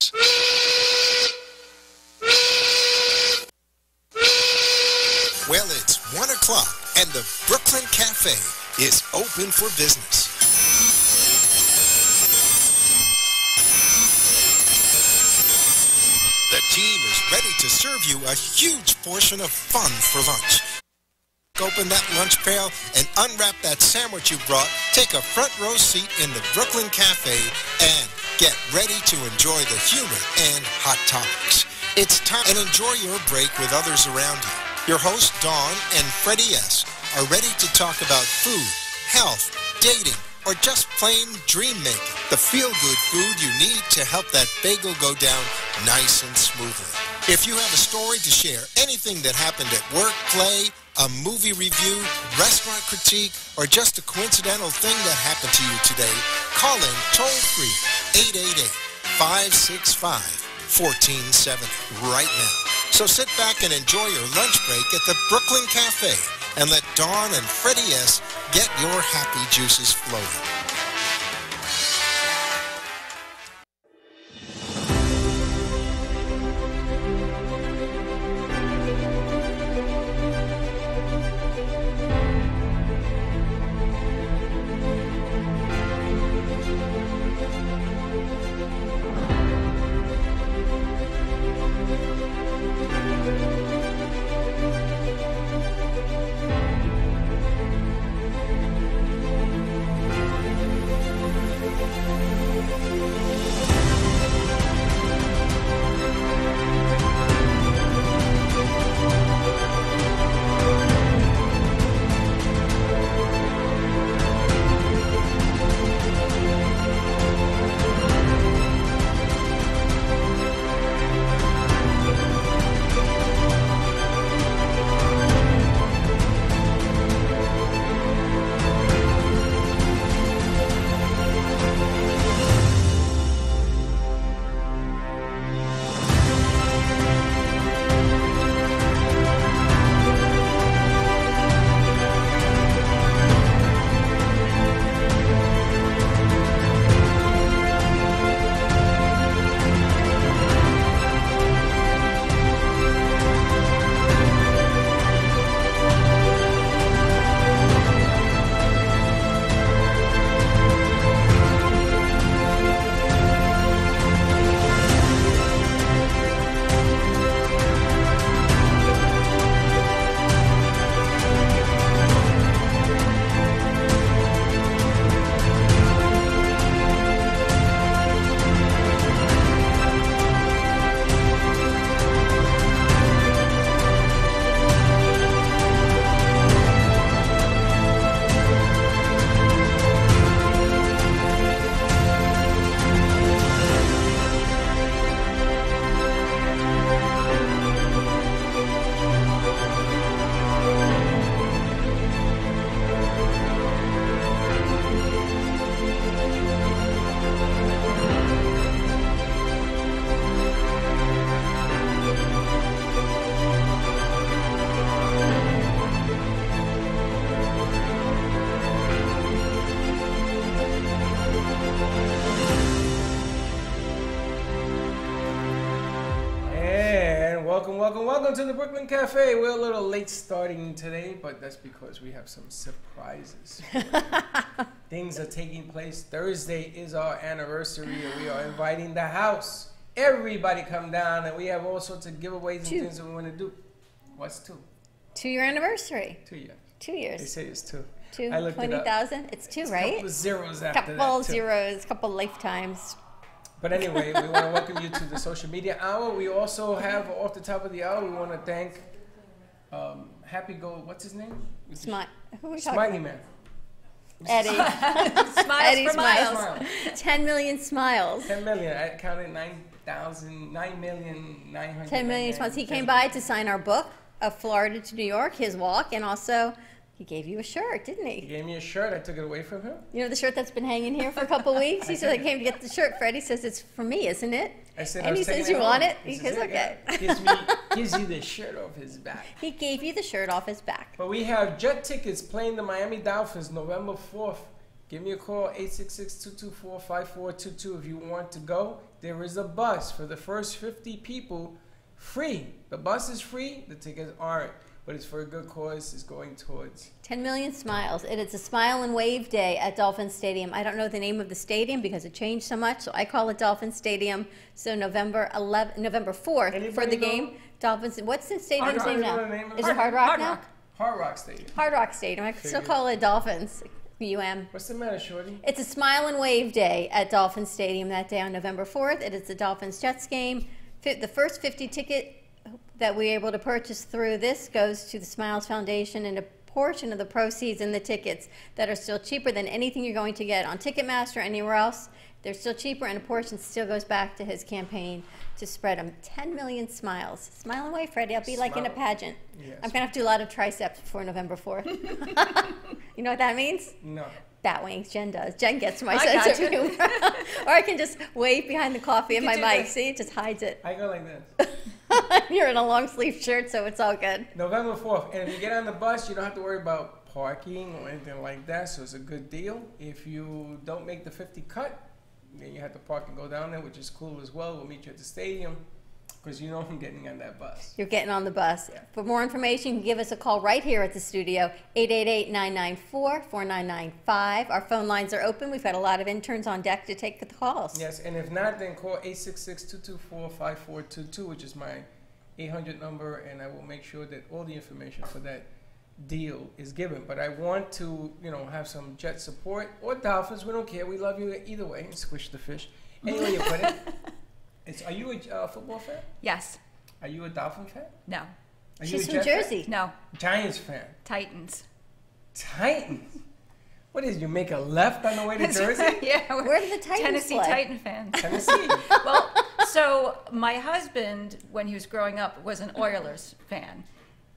sounds. Well, it's 1 o'clock, and the Brooklyn Cafe is open for business. The team is ready to serve you a huge portion of fun for lunch. Open that lunch pail and unwrap that sandwich you brought, take a front row seat in the Brooklyn Cafe, and get ready to enjoy the humor and hot topics. It's time and enjoy your break with others around you. Your hosts, Dawn and Freddy S., are ready to talk about food, health, dating, or just plain dream making. The feel-good food you need to help that bagel go down nice and smoothly. If you have a story to share, anything that happened at work, play, a movie review, restaurant critique, or just a coincidental thing that happened to you today, call in toll-free 888-565-1470 right now. So sit back and enjoy your lunch break at the Brooklyn Cafe and let Dawn and Freddy S. get your happy juices flowing. Welcome to the Brooklyn Cafe. We're a little late starting today, but that's because we have some surprises. Things are taking place. Thursday is our anniversary, and we are inviting the house. Everybody come down, and we have all sorts of giveaways and things that we want to do. What's 2? 2-year anniversary. 2 years. 2 years. They say it's 2. 2, I looked 20,000. It's 2, right? A couple of zeros after that. Couple zeros, couple lifetimes. But anyway, we want to welcome you to the Social Media Hour. We also have, off the top of the hour, we want to thank what's his name? Smiley Man. Eddie. Smiles for miles. 10 million smiles. 10 million. I counted 9,900. 10 million smiles. He came by to sign our book, of Florida to New York, his walk, and also he gave you a shirt, didn't he? He gave me a shirt. I took it away from him. You know the shirt that's been hanging here for a couple of weeks? He said, I came to get the shirt. Freddie says, it's for me, isn't it? I said, and he says, you want it? He says, okay. Gives you the shirt off his back. He gave you the shirt off his back. But we have jet tickets playing the Miami Dolphins November 4th Give me a call, 866-224-5422 if you want to go. There is a bus for the first 50 people, free. The bus is free, the tickets aren't, but it's for a good cause. It's going towards 10 million smiles. It's a Smile and Wave Day at Dolphin Stadium. I don't know the name of the stadium because it changed so much, so I call it Dolphin Stadium. So November 4th for the game. Dolphins. What's the stadium's name now? Is it Hard Rock now? Hard Rock Stadium. Hard Rock Stadium. I still call it Dolphins. UM. What's the matter, Shorty? It's a Smile and Wave Day at Dolphin Stadium that day on November 4th. It is the Dolphins-Jets game. The first 50 ticket that we're able to purchase through this goes to the Smiles Foundation, and a portion of the proceeds in the tickets that are still cheaper than anything you're going to get on Ticketmaster or anywhere else, they're still cheaper, and a portion still goes back to his campaign to spread them 10 million smiles. Smile and wave, Freddie. I'll be like in a pageant. Yes. I'm going to have to do a lot of triceps before November 4th. You know what that means? No. Bat wings. Jen does. Jen gets my sense of humor. Or I can just wave behind the coffee and my mic. See, it just hides it. I go like this. You're in a long sleeve shirt, so it's all good. November 4th. And if you get on the bus, you don't have to worry about parking or anything like that, so it's a good deal. If you don't make the 50 cut, then you have to park and go down there, which is cool as well. We'll meet you at the stadium because you know I'm getting on that bus. You're getting on the bus. Yeah. For more information, you can give us a call right here at the studio, 888-994-4995. Our phone lines are open. We've got a lot of interns on deck to take the calls. Yes, and if not, then call 866-224-5422, which is my 800 number, and I will make sure that all the information for that deal is given. But I want to, have some Jet support or Dolphins. We don't care. We love you either way. Squish the fish. Anyway, you put it. Are you a football fan? Yes. Are you a Dolphin fan? No. Are you She's a from Jet fan? Jersey. No. Giants fan. Titans. Titans. What is, you make a left on the way to Jersey? Yeah. Where do the Titans Tennessee play? Titan fans. Tennessee. Well, so my husband, when he was growing up, was an Oilers fan.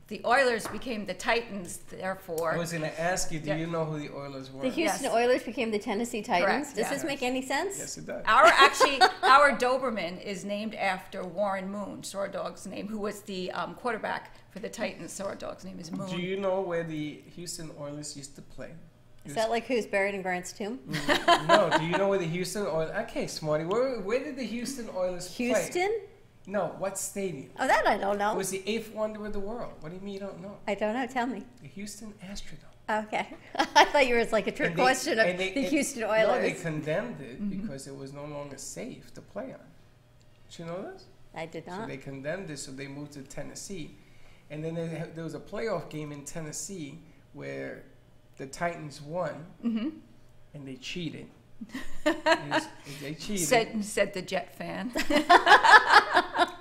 The Oilers became the Titans, therefore. I was going to ask you, do you know who the Oilers were? The Houston Yes. Oilers became the Tennessee Titans. Correct, Does yes. this make any sense? Yes, it does. Our Doberman is named after Warren Moon, so our dog's name, who was the quarterback for the Titans. So our dog's name is Moon. Do you know where the Houston Oilers used to play? Is that like who's buried in Grant's tomb? No. Do you know where the Houston Oilers... Okay, Smarty. Where did the Houston Oilers play? Houston? No, what stadium? Oh, that I don't It know. was the eighth wonder of the world. What do you mean you don't know? I don't know. Tell me. The Houston Astrodome. Okay. I thought you were like a trick And they- question of and the they- Houston No, Oilers. they condemned it because it was no longer safe to play on. Did you know this? I did So not. they condemned it, so they moved to Tennessee. And then there was a playoff game in Tennessee where the Titans won, and they cheated. They cheated, Said the Jet fan.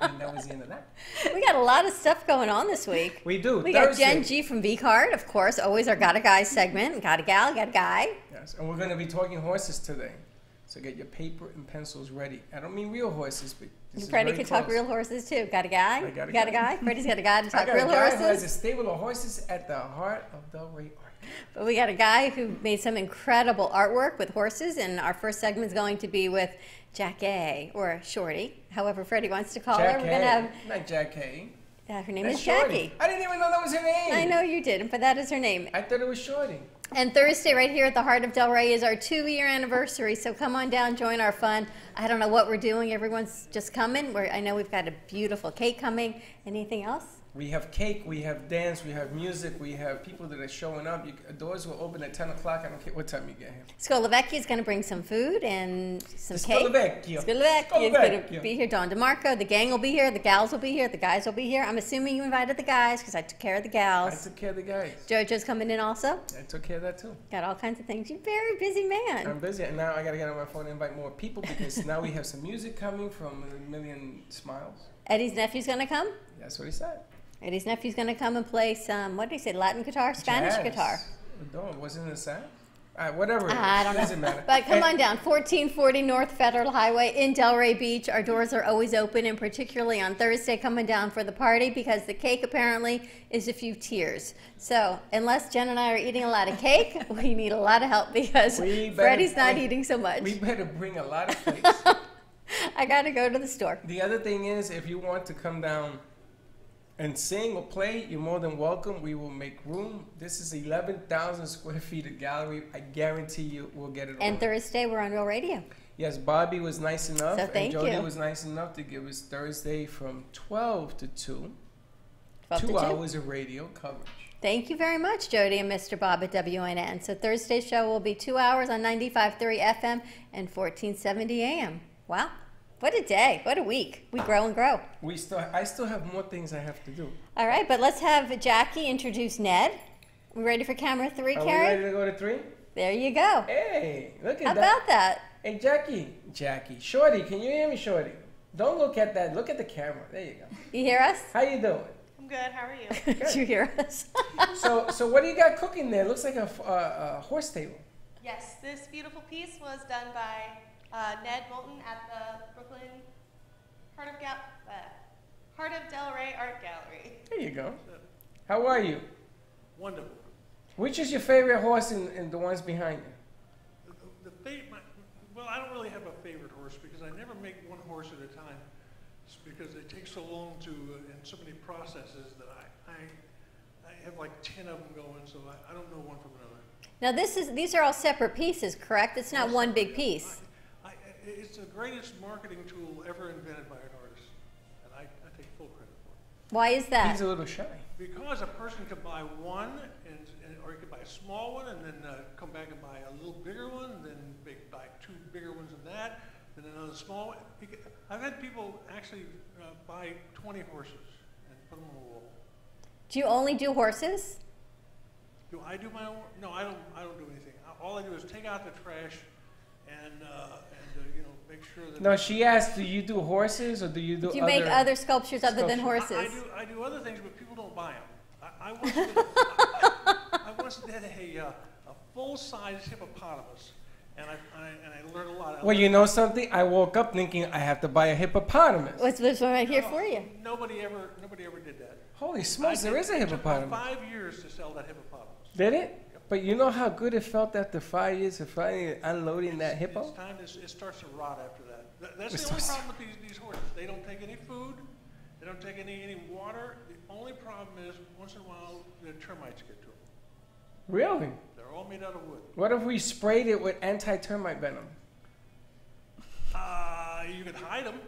and that was the end of that. We got a lot of stuff going on this week. We do. We got Thursday. Jen G from V-Card, of course, always our Got a Guy segment. Got a gal, got a guy. Yes, and we're going to be talking horses today. So get your paper and pencils ready. I don't mean real horses, but this is Freddie very could talk close. real horses too. Got a guy? I got a got a guy. guy? Freddie's got a guy to I talk got real a guy who has a horses. stable of horses at the heart of Delray Arc. But we got a guy who made some incredible artwork with horses, and our first segment is going to be with Jack A, or Shorty, however Freddie wants to call her. Jack We're going to have, Not Jack A. her name That's is Shorty. Jackie. I didn't even know that was her name. I know you didn't, but that is her name. I thought it was Shorty. And Thursday, right here at the heart of Delray, is our 2-year anniversary. So come on down, join our fun. I don't know what we're doing. Everyone's just coming. I know we've got a beautiful cake coming. Anything else? We have cake, we have dance, we have music, we have people that are showing up. Doors will open at 10 o'clock. I don't care what time you get here. Scolavecchia is going to bring some food and some cake. Scolavecchia. Scolavecchia is going to Scolavecchia. be here. Don DeMarco, the gang will be here. The gals will be here. The guys will be here. I'm assuming you invited the guys because I took care of the I gals. took care of the guys. JoJo's coming in also. I took care of that too. Got all kinds of things. You're a very busy man. I'm busy, and now I got to get on my phone and invite more people because now we have some music coming from A Million Smiles. Eddie's nephew's going to come. That's what he said. Eddie's nephew's going to come and play some, what did he say, Latin guitar? Spanish Jazz. guitar. No, wasn't it sad? All right, whatever it is. I don't know. Doesn't matter. But come And- on down, 1440 North Federal Highway in Delray Beach. Our doors are always open, and particularly on Thursday, coming down for the party because the cake apparently is a few tiers. So unless Jen and I are eating a lot of cake, we need a lot of help because We better- Freddie's not eating so much. We better bring a lot of plates. I got to go to the store. The other thing is, if you want to come down and sing or play, you're more than welcome. We will make room. This is 11,000 square feet of gallery. I guarantee you we'll get it all. And Thursday, we're on Real Radio. Yes, Bobby was nice enough, So thank and Jody you. was nice enough to give us Thursday from 12 to 2. 12 to 2 2. hours of radio coverage. Thank you very much, Jody and Mr. Bob at WNN. So Thursday's show will be 2 hours on 95.3 FM and 1470 AM. Wow. What a day. What a week. We grow and grow. I still have more things I have to do. All right, but let's have Jackie introduce Ned. We ready for camera 3, Are we Carrie? ready to go to 3? There you go. Hey, look at How that. about that? Hey, Jackie, Shorty, can you hear me, Shorty? Don't look at that. Look at the camera. There you go. You hear us? How you doing? I'm good. How are you? Did you hear us? So what do you got cooking there? Looks like a horse table. Yes, this beautiful piece was done by Ned Moulton at the Brooklyn Heart of Del Rey Art Gallery. There you go. How are you? Wonderful. Which is your favorite horse in the ones behind you? Well, I don't really have a favorite horse because I never make one horse at a time. It's because it takes so long to, and so many processes that I have like 10 of them going, so I don't know one from another. Now these are all separate pieces, correct? It's not one big piece. It's the greatest marketing tool ever invented by an artist, and I take full credit for it. Why is that? He's a little shy. Because a person could buy one, or he could buy a small one, and then come back and buy a little bigger one, and then buy 2 bigger ones than that, then another small one. I've had people actually buy 20 horses and put them on the wall. Do you only do horses? Do I do my own? No, I don't do anything. All I do is take out the trash and make sure that. No, she asked, do you do horses or do you do Do you make other sculptures other than horses? I do other things, but people don't buy them. I once did a full-size hippopotamus, and I learned a lot. Well, you know something? I woke up thinking I have to buy a hippopotamus. What's this one right here for you? Nobody ever did that. Holy smokes, there is a hippopotamus. It took 5 years to sell that hippopotamus. Did it? But you know how good it felt after 5 years of finally unloading that hippo? It's time it starts to rot after that. That's the only problem with these horses. They don't take any food. They don't take any water. The only problem is once in a while the termites get to them. Really? They're all made out of wood. What if we sprayed it with anti-termite venom? You could hide them.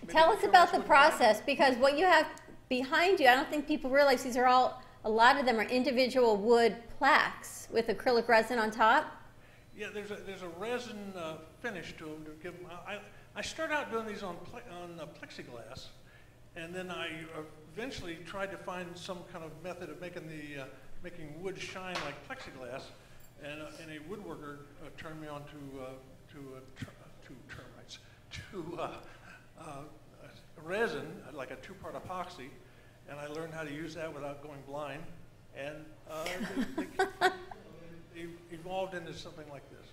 Tell us about the process, because what you have behind you, I don't think people realize these are a lot of them are individual wood plaques with acrylic resin on top. Yeah, there's a resin finish to them to give them. I started out doing these on plexiglass, and then I eventually tried to find some kind of method of making wood shine like plexiglass, and a woodworker turned me on to termites, to resin, like a 2-part epoxy, and I learned how to use that without going blind, and they evolved into something like this.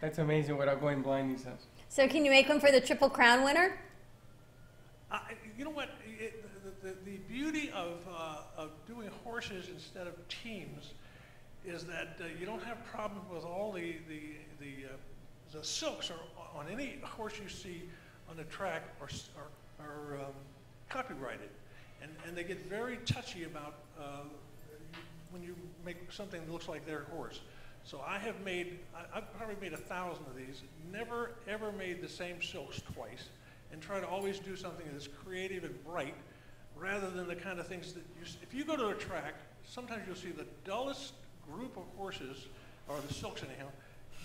That's amazing without going blind, he says. So can you make them for the Triple Crown winner? You know what? The beauty of doing horses instead of teams is that you don't have problems with all the silks on any horse you see on the track are copyrighted, and they get very touchy about when you make something that looks like their horse. So I've probably made 1,000 of these. Never ever made the same silks twice, and try to always do something that's creative and bright, rather than the kind of things that if you go to a track, sometimes you'll see the dullest group of horses, or the silks anyhow,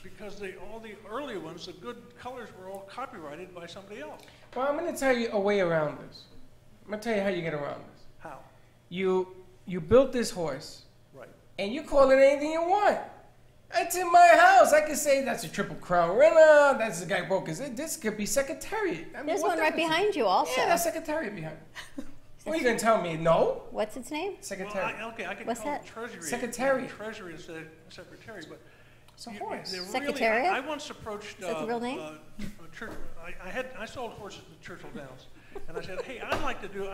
because all the early ones, the good colors were all copyrighted by somebody else. Well, I'm going to tell you a way around this. I'm going to tell you how you get around this. How? You built this horse, Right. and you call it anything you want. It's in my house. I can say that's a Triple Crown winner. That's the guy broke his. This could be Secretariat. I mean, There's what one right difference? behind you also. Yeah, that's Secretariat behind. What are you going to tell me? No? What's its name? Secretariat. Well, I could What's call that? it Treasury. Secretariat. Treasury instead of Secretary, but It's a horse. they're really- Secretariat? I once approached. Is that the real name? I sold horses at Churchill Downs, and I said, "Hey, I'd like to do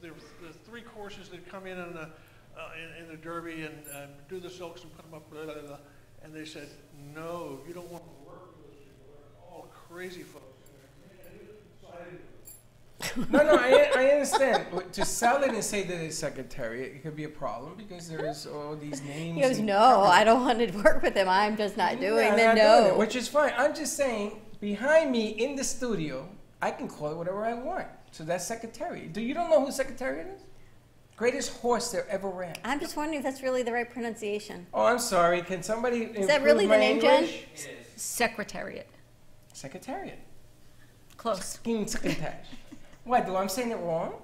the 3 courses that come in the Derby and do the silks and put them up." Blah, blah, blah. And they said, "No, you don't want to work with those people. They're all crazy folks." So I didn't do it. No, I understand. To sell it and say that it's Secretariat, it could be a problem because there's all these names. He goes, no, I don't want to work with him. I'm just not doing the no. Which is fine. I'm just saying, behind me in the studio, I can call it whatever I want. So that's Secretariat. You don't know who Secretariat is? Greatest horse there ever ran. I'm just wondering if that's really the right pronunciation. Oh, I'm sorry. Can somebody Is that really the name, Jen? Secretariat. Secretariat. Close. Secretariat. What, do I'm saying it wrong?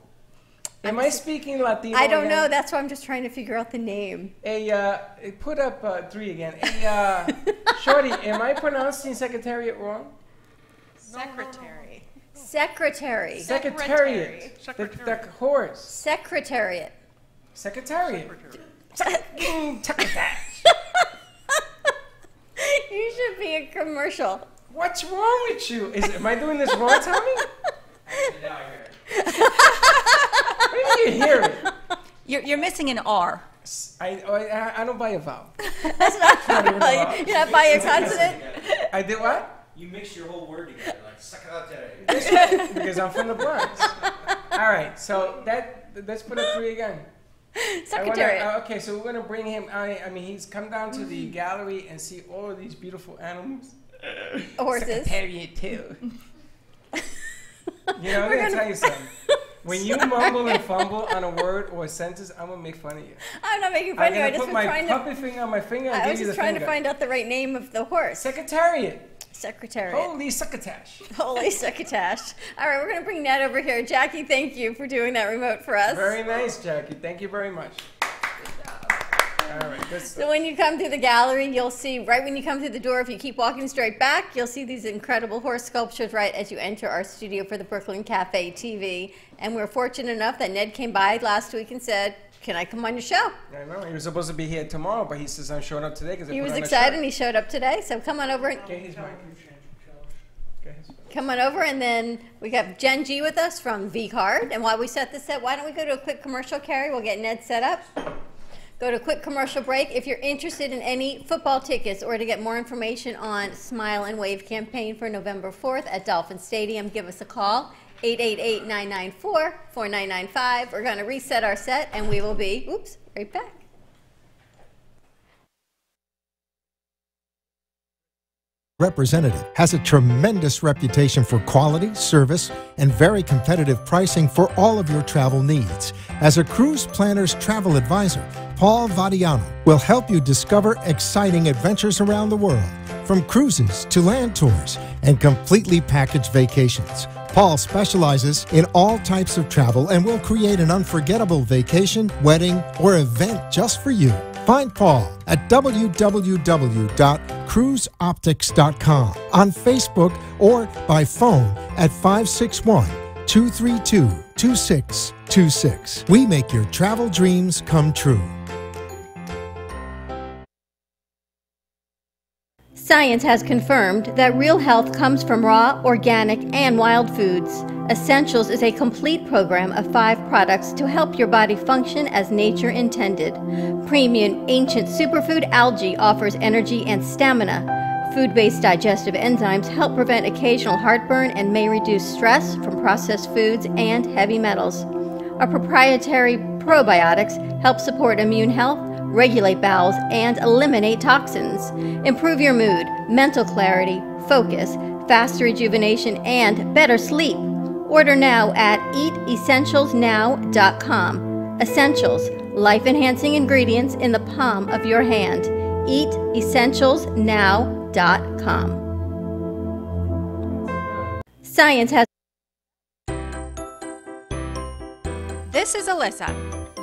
Am I speaking Latino? I don't know. That's why I'm just trying to figure out the name. Put up 3 again. Shorty, am I pronouncing Secretariat wrong? Secretary. Secretary. Secretariat. The horse. Secretariat. Secretariat. You should be a commercial. What's wrong with you? Am I doing this wrong, Tommy? Now I hear it. Where do you hear it? You're missing an R. I don't buy a vowel. That's not You're not buying a consonant? I did what? You mix your whole word together, like secretary. Because I'm from the Bronx. All right, so let's put up 3 again. Secretariat. Okay, so we're gonna bring him. I mean, he's come down to the gallery and see all of these beautiful animals. Horses. Secretariat too. You know, I'm gonna tell you something. When you mumble and fumble on a word or a sentence, I'm gonna make fun of you. I'm not making fun of you. I just put my puppet finger on my finger and I give was you the just trying finger. to find out the right name of the horse. Secretariat. Secretariat. Holy succotash. Holy succotash. All right, we're going to bring Ned over here. Jackie, thank you for doing that remote for us. Very nice, Jackie. Thank you very much. All right, good stuff. So when you come through the gallery, you'll see, right when you come through the door, if you keep walking straight back, you'll see these incredible horse sculptures right as you enter our studio for the Brooklyn Cafe TV. And we're fortunate enough that Ned came by last week and said, can I come on your show? I know. He was supposed to be here tomorrow, but he says I'm showing up today because he was excited and he showed up today. So come on over. Come on over, and then we have Jen G with us from V-Card. And while we set this up, why don't we go to a quick commercial, Carrie? We'll get Ned set up. Go to a quick commercial break. If you're interested in any football tickets or to get more information on Smile and Wave campaign for November 4th at Dolphin Stadium, give us a call, 888-994-4995. We're going to reset our set, and we will be, right back. Representative has a tremendous reputation for quality, service, and very competitive pricing for all of your travel needs. As a cruise planner's travel advisor, Paul Vadiano will help you discover exciting adventures around the world, from cruises to land tours and completely packaged vacations. Paul specializes in all types of travel and will create an unforgettable vacation, wedding, or event just for you. Find Paul at www.cruiseoptics.com, on Facebook, or by phone at 561-232-2626. We make your travel dreams come true. Science has confirmed that real health comes from raw, organic, and wild foods. Essentials is a complete program of 5 products to help your body function as nature intended. Premium ancient superfood algae offers energy and stamina. Food-based digestive enzymes help prevent occasional heartburn and may reduce stress from processed foods and heavy metals. Our proprietary probiotics help support immune health, regulate bowels, and eliminate toxins. Improve your mood, mental clarity, focus, faster rejuvenation, and better sleep. Order now at eatessentialsnow.com. Essentials, life-enhancing ingredients in the palm of your hand. eatessentialsnow.com. Science has... This is Alyssa,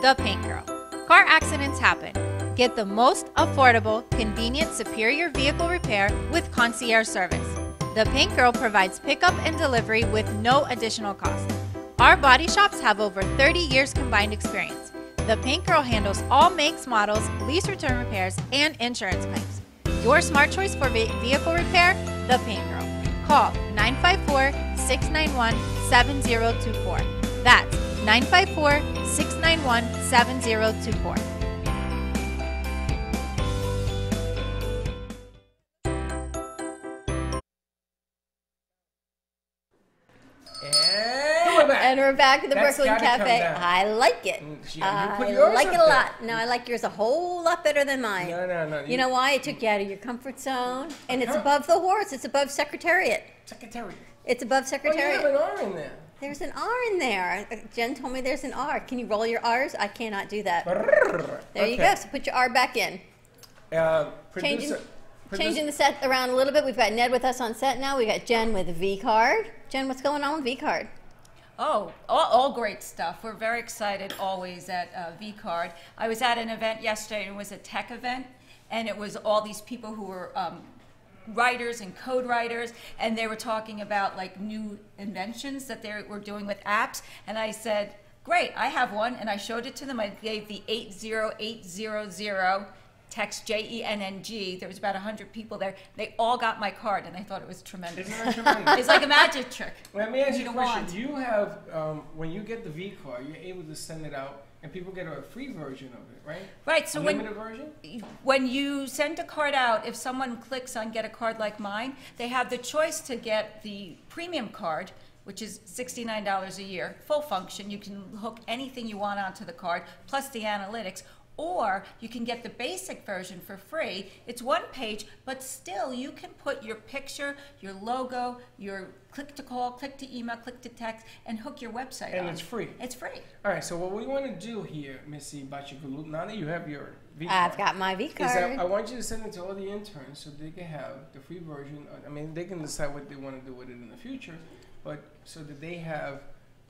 the paint girl. Car accidents happen. Get the most affordable, convenient, superior vehicle repair with concierge service. The Paint Girl provides pickup and delivery with no additional cost. Our body shops have over 30 years combined experience. The Paint Girl handles all makes, models, lease return repairs, and insurance claims. Your smart choice for vehicle repair, The Paint Girl. Call 954-691-7024. That's 954-691-7024. And we're back at the That's Brooklyn gotta come Cafe. down. I like it. Yeah, you put I yours like up it a there. lot. No, I like yours a whole lot better than mine. No. You know why? It took you out of your comfort zone, and it's above the horse. It's above Secretariat. Secretariat. It's above Oh, you Secretariat. have an R in there. There's an R in there. Jen told me there's an R. Can you roll your R's? I cannot do that. There you go. So put your R back in. Changing the set around a little bit. We've got Ned with us on set now. We got Jen with V Card. Jen, what's going on with V Card? Oh, all great stuff. We're very excited always at V Card. I was at an event yesterday. It was a tech event, and it was all these people who were writers and code writers, and they were talking about like new inventions that they were doing with apps. And I said, great, I have one. And I showed it to them. I gave the 80800. Text JENNG. There was about 100 people there. They all got my card, and they thought it was tremendous. Isn't that tremendous? It's like a magic trick. Let me ask you a Need question. wand. You have, when you get the V card, you're able to send it out, and people get a free version of it, right? Right. So Limited version? when you send a card out, if someone clicks on get a card like mine, they have the choice to get the premium card, which is $69 a year, full function. You can hook anything you want onto the card, plus the analytics. Or you can get the basic version for free. It's one page, but still you can put your picture, your logo, your click to call, click to email, click to text, and hook your website And on. it's free. It's free. All right, so what we want to do here, Missy Bachigulu, now that you have your V card, I've got my V is that Card. I want you to send it to all the interns so they can have the free version. I mean, they can decide what they want to do with it in the future, but so that they have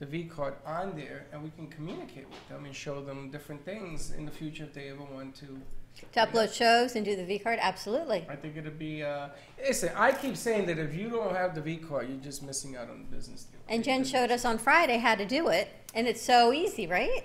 the V card on there, and we can communicate with them and show them different things in the future if they ever want to. To upload shows and do the V Card? Absolutely. I think it'd be. Listen, I keep saying that if you don't have the V card, you're just missing out on the business deal. And Jen showed us on Friday how to do it, and it's so easy, right?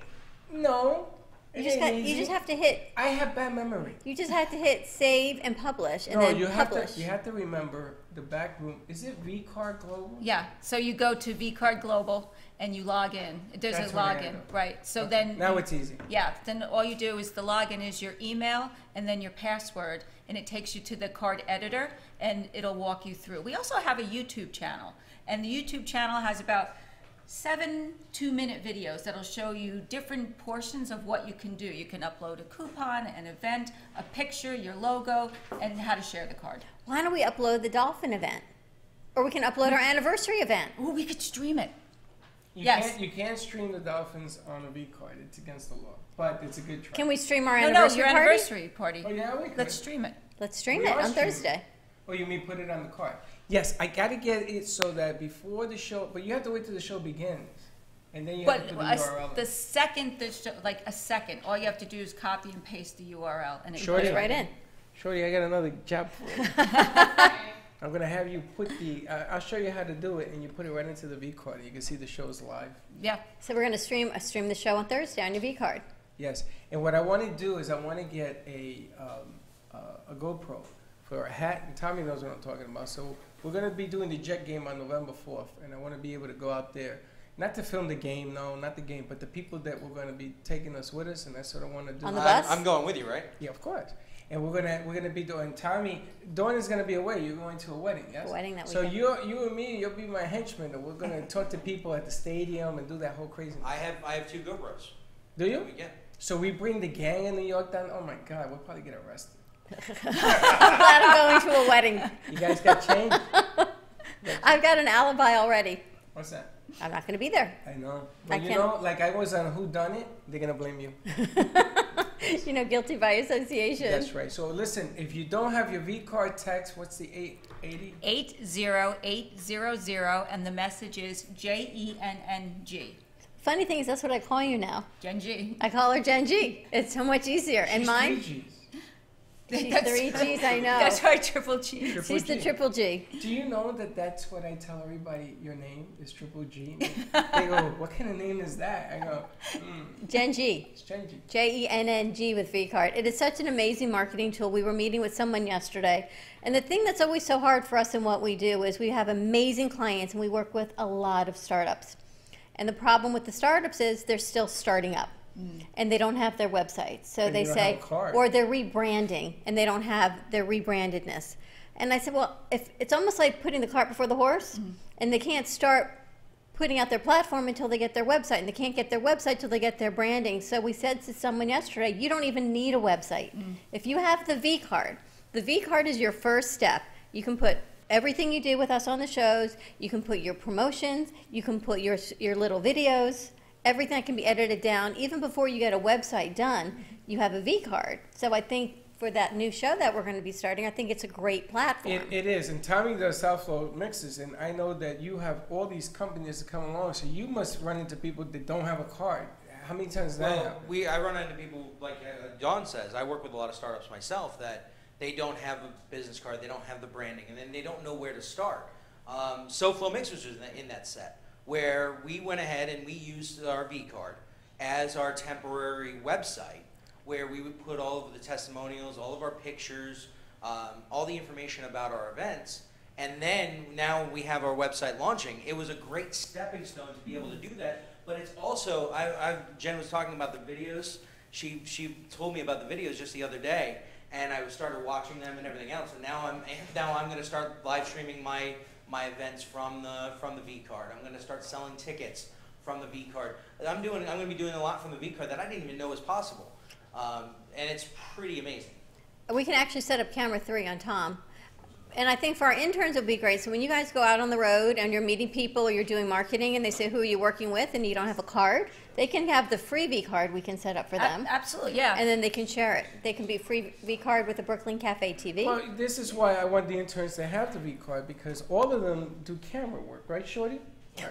No, You it just, ain't easy. you just have to hit. I have bad memory. You just have to hit save and publish, and No, then you have publish. to. You have to remember the back room. Is it V Card Global? Yeah. So you go to V Card Global and you log in. There's That's a what I login, had. right? So Okay. then Now it's easy. Yeah, then all you do is the login is your email and then your password, and it takes you to the card editor, and it'll walk you through. We also have a YouTube channel, and the YouTube channel has about 7 2-minute videos that'll show you different portions of what you can do. You can upload a coupon, an event, a picture, your logo, and how to share the card. Why don't we upload the Dolphin event? Or we can upload our anniversary event. Ooh, we could stream it. You Yes. can't. You can't stream the Dolphins on a V card. It's against the law. But it's a good try. Can we stream our No, anniversary your party? anniversary party. Oh yeah, we could. Let's stream it. Let's stream We it are on streaming. Thursday. Oh, you mean put it on the card? Yes, I gotta get it so that before the show. But you have to wait till the show begins, and then you have But to put the URL. the second, like a second, all you have to do is copy and paste the URL, and it Shorty. goes Right in. Shorty, I got another job for you. I'm gonna have you put the. I'll show you how to do it, and you put it right into the V card. And you can see the shows live. Yeah. So we're going to stream the show on Thursday on your V Card. Yes, and what I want to do is I want to get a GoPro for a hat, and Tommy knows what I'm talking about. So we're going to be doing the Jet game on November 4th, and I want to be able to go out there, not to film the game, no, not the game, but the people that we're going to be taking us with us, and that's what I want to do. On the bus? I'm going with you, right? Yeah, of course. And we're gonna be doing Tommy. Dawn is gonna be away. You're going to a wedding, yes? A wedding that So weekend. you and me, you'll be my henchmen, and we're gonna talk to people at the stadium and do that whole craziness. I have 2 GoPros. Do you? Yeah. So we bring the gang in New York down. Oh my God, we'll probably get arrested. I'm glad I'm going to a wedding. You guys got change? I've got an alibi already. What's that? I'm not going to be there. I know. I But you can't- know, like I was on Who Done It, they're gonna blame you. You know, guilty by association. That's right. So listen, if you don't have your V card text, what's the 880? 80800, and the message is JENNG. Funny thing is, that's what I call you now. Gen G. I call her Gen G. It's so much easier. And She's mine, 3 Gs. she's That's 3 G's, I know. That's right, triple G. Triple She's the G. triple G. Do you know that that's what I tell everybody? Your name is Triple G. They go, what kind of name is that? I go, Gen G. it's Genji. JENNG with V Card. It is such an amazing marketing tool. We were meeting with someone yesterday, and the thing that's always so hard for us in what we do is we have amazing clients, and we work with a lot of startups. And the problem with the startups is they're still starting up, and they don't have their websites. So And they you don't say, have a card. or they're rebranding, and they don't have their rebrandedness. And I said, well, if it's almost like putting the cart before the horse, and they can't start putting out their platform until they get their website, and they can't get their website till they get their branding. So we said to someone yesterday, you don't even need a website. If you have the V card is your first step. You can put everything you do with us on the shows, you can put your promotions, you can put your little videos, everything that can be edited down. Even before you get a website done, you have a V card. So I think for that new show that we're going to be starting, I think it's a great platform. It is, and Tommy does South Flow mixes, and I know that you have all these companies that come along, so you must run into people that don't have a card. How many times does that happen? I run into people, like Dawn says, I work with a lot of startups myself that they don't have a business card, they don't have the branding, and then they don't know where to start. SoFlo Mixers was in that set, where we went ahead and we used our V card as our temporary website, where we would put all of the testimonials, all of our pictures, all the information about our events, and then now we have our website launching. It was a great stepping stone to be able to do that, but it's also, Jen was talking about the videos. She told me about the videos just the other day, and I started watching them and everything else, and now I'm going to start live streaming my events from the V card. I'm going to start selling tickets from the V card. I'm going to be doing a lot from the V card that I didn't even know was possible. And it's pretty amazing. We can actually set up camera 3 on Tom. And I think for our interns it would be great. So when you guys go out on the road and you're meeting people or you're doing marketing and they say, who are you working with, and you don't have a card, they can have the free V card we can set up for them. Absolutely, yeah. And then they can share it. They can be free V card with the Brooklyn Cafe TV. Well, this is why I want the interns to have the V card, because all of them do camera work, right, Shorty?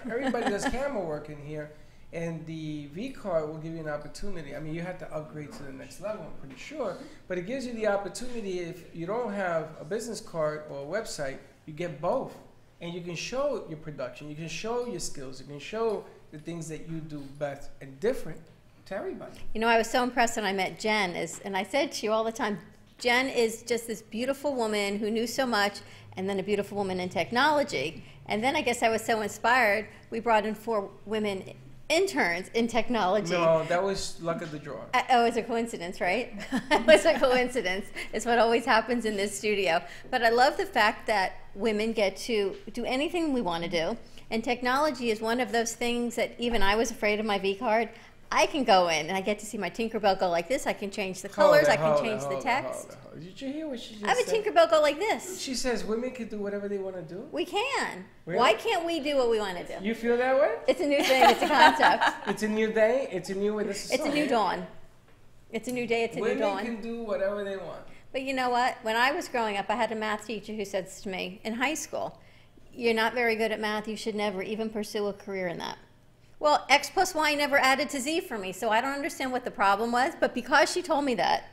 Everybody does camera work in here. And the V card will give you an opportunity. I mean, you have to upgrade to the next level, I'm pretty sure. But it gives you the opportunity, if you don't have a business card or a website, you get both. And you can show your production, you can show your skills, you can show the things that you do best and different to everybody. You know, I was so impressed when I met Jen, and I said to you all the time, Jen is just this beautiful woman who knew so much, and then a beautiful woman in technology. And then I guess I was so inspired, we brought in 4 women interns in technology. No, that was luck of the draw. Oh, it's a coincidence, right? It was a coincidence. It's what always happens in this studio. But I love the fact that women get to do anything we want to do. And technology is one of those things that even I was afraid of my V card. I can go in and I get to see my Tinkerbell go like this. I can change the colors. I can change the text. Did you hear what she just I have a said? Tinkerbell go like this. She says women can do whatever they want to do. We can. Really? Why can't we do what we want to do? You feel that way? It's a new thing. It's a concept. It's a new day. It's a new way. This is It's a new dawn. It's a new day. It's a new dawn. Women can do whatever they want. But you know what? When I was growing up, I had a math teacher who said to me in high school, you're not very good at math. You should never even pursue a career in that. Well, X plus Y never added to Z for me, so I don't understand what the problem was. But because she told me that,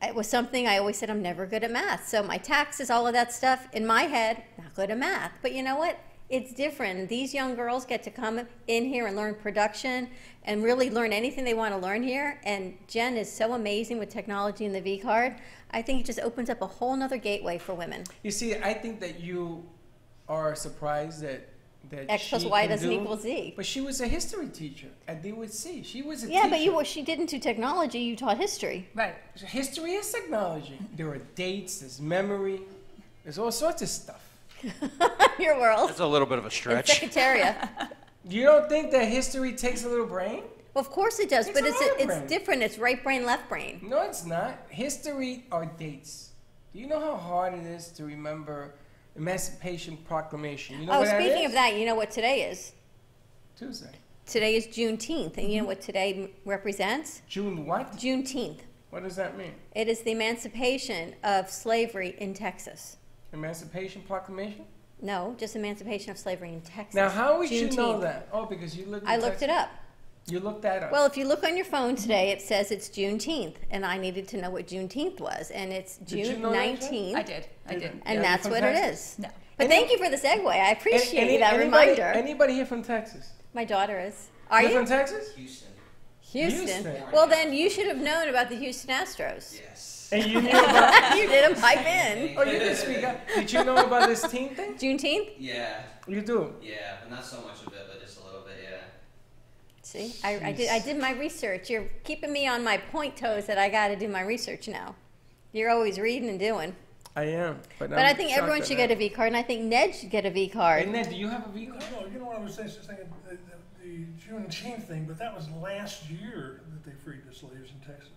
it was something I always said, I'm never good at math. So my taxes, all of that stuff, in my head, not good at math. But you know what? It's different. These young girls get to come in here and learn production and really learn anything they want to learn here. And Jen is so amazing with technology and the V card. I think it just opens up a whole nother gateway for women. You see, I think that you are surprised that X plus Y doesn't equal Z. But she was a history teacher at DWC. She was a Yeah, teacher. but she didn't do technology. You taught history. Right. History is technology. There are dates, there's memory, there's all sorts of stuff. Your world. That's a little bit of a And stretch. Secretariat. You don't think that history takes a little brain? Well, of course it does, It's but a lot of brain. it's different. It's right brain, left brain. No, it's not. History are dates. Do you know how hard it is to remember Emancipation Proclamation? You know Oh, what that speaking is? of that, you know what today is? Tuesday. Today is Juneteenth, and you know what today represents? June what? Juneteenth. What does that mean? It is the emancipation of slavery in Texas. Emancipation Proclamation? No, just emancipation of slavery in Texas. Now, how would you know Juneteenth. that? Oh, because you lived in I looked it up. You looked that up. Well, if you look on your phone today, it says it's Juneteenth, and I needed to know what Juneteenth was, and it's Did you June know that, Jen? 19th. I did. And Yeah, that's from what Texas? it is. No. But thank you for the segue. I appreciate Any- that anybody- reminder. Anybody here from Texas? My daughter is. Are You're you? from Texas? Houston. Houston. Houston. Well, then you should have known about the Houston Astros. Yes. And you knew about... You didn't pipe in. Oh, you did speak up. Did you know about this team thing? Juneteenth? Yeah. You do. Yeah, but not so much of it, but just a little bit, yeah. See, I did my research. You're keeping me on my point toes that I got to do my research now. You're always reading and doing. I am. But I think everyone should get a V card, and I think Ned should get a V card. Hey, Ned, do you have a V card? No, you know what I was saying? The Juneteenth thing, but that was last year that they freed the slaves in Texas.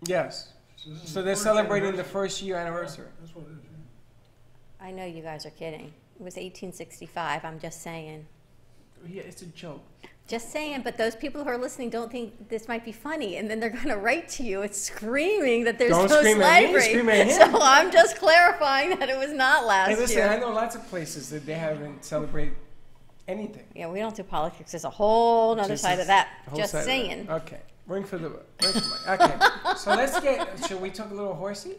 Yes. So So they're celebrating the first year anniversary. Yeah, that's what it is. Yeah. I know you guys are kidding. It was 1865. I'm just saying. Yeah, it's a joke. Just saying, but those people who are listening don't think this might be funny, and then they're going to write to you and screaming that there's Don't no scream at me, slavery. scream at him. So I'm just clarifying that it was not last Hey, listen, year. I know lots of places that they haven't celebrated anything. Yeah, we don't do politics. There's a whole other Just side a of that. whole Just side of that. saying. Okay. Ring for the okay. So let's get. Should we talk a little horsey?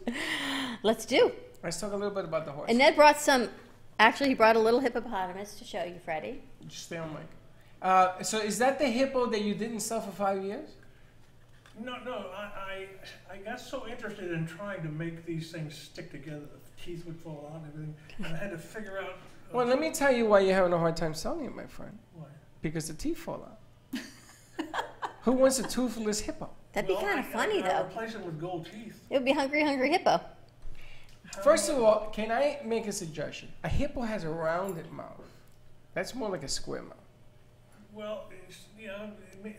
Let's do. Let's talk a little bit about the horse. And Ned brought some. Actually, he brought a little hippopotamus to show you, Freddie. Just stay on mic. So is that the hippo that you didn't sell for 5 years? No, I got so interested in trying to make these things stick together, the teeth would fall out and everything, and I had to figure out. Well, let me tell you why you're having a hard time selling it, my friend. Why? Because the teeth fall out. Who wants a toothless hippo? That'd be kind of funny, I though. replace them with gold teeth. It would be hungry, hungry hippo. First of all, can I make a suggestion? A hippo has a rounded mouth. That's more like a square mouth. Well,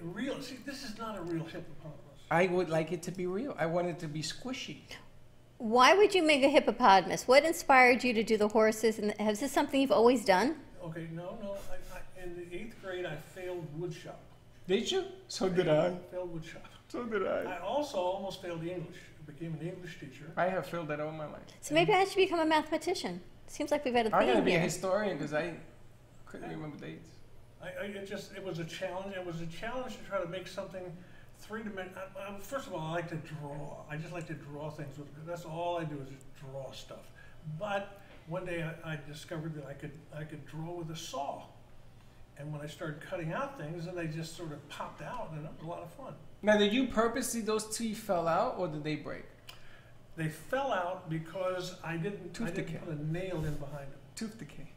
real. See, this is not a real hippopotamus. I would like it to be real. I want it to be squishy. Why would you make a hippopotamus? What inspired you to do the horses? And is this something you've always done? Okay, no. In the 8th grade, I failed woodshop. Did you? So did I. Failed woodshop. So did I also almost failed English. I became an English teacher. I have filled that all my life. So maybe I should become a mathematician. Seems like we've had a I'm going to theme be a here. historian because I couldn't remember dates. It was a challenge. It was a challenge to try to make something three-dimensional. First of all, I like to draw. I just like to draw things. That's all I do is just draw stuff. But one day I discovered that I could draw with a saw. And when I started cutting out things, then they just sort of popped out, and it was a lot of fun. Now, did you purposely those teeth fell out, or did they break? They fell out because I didn't put a nail in behind them. Tooth decay.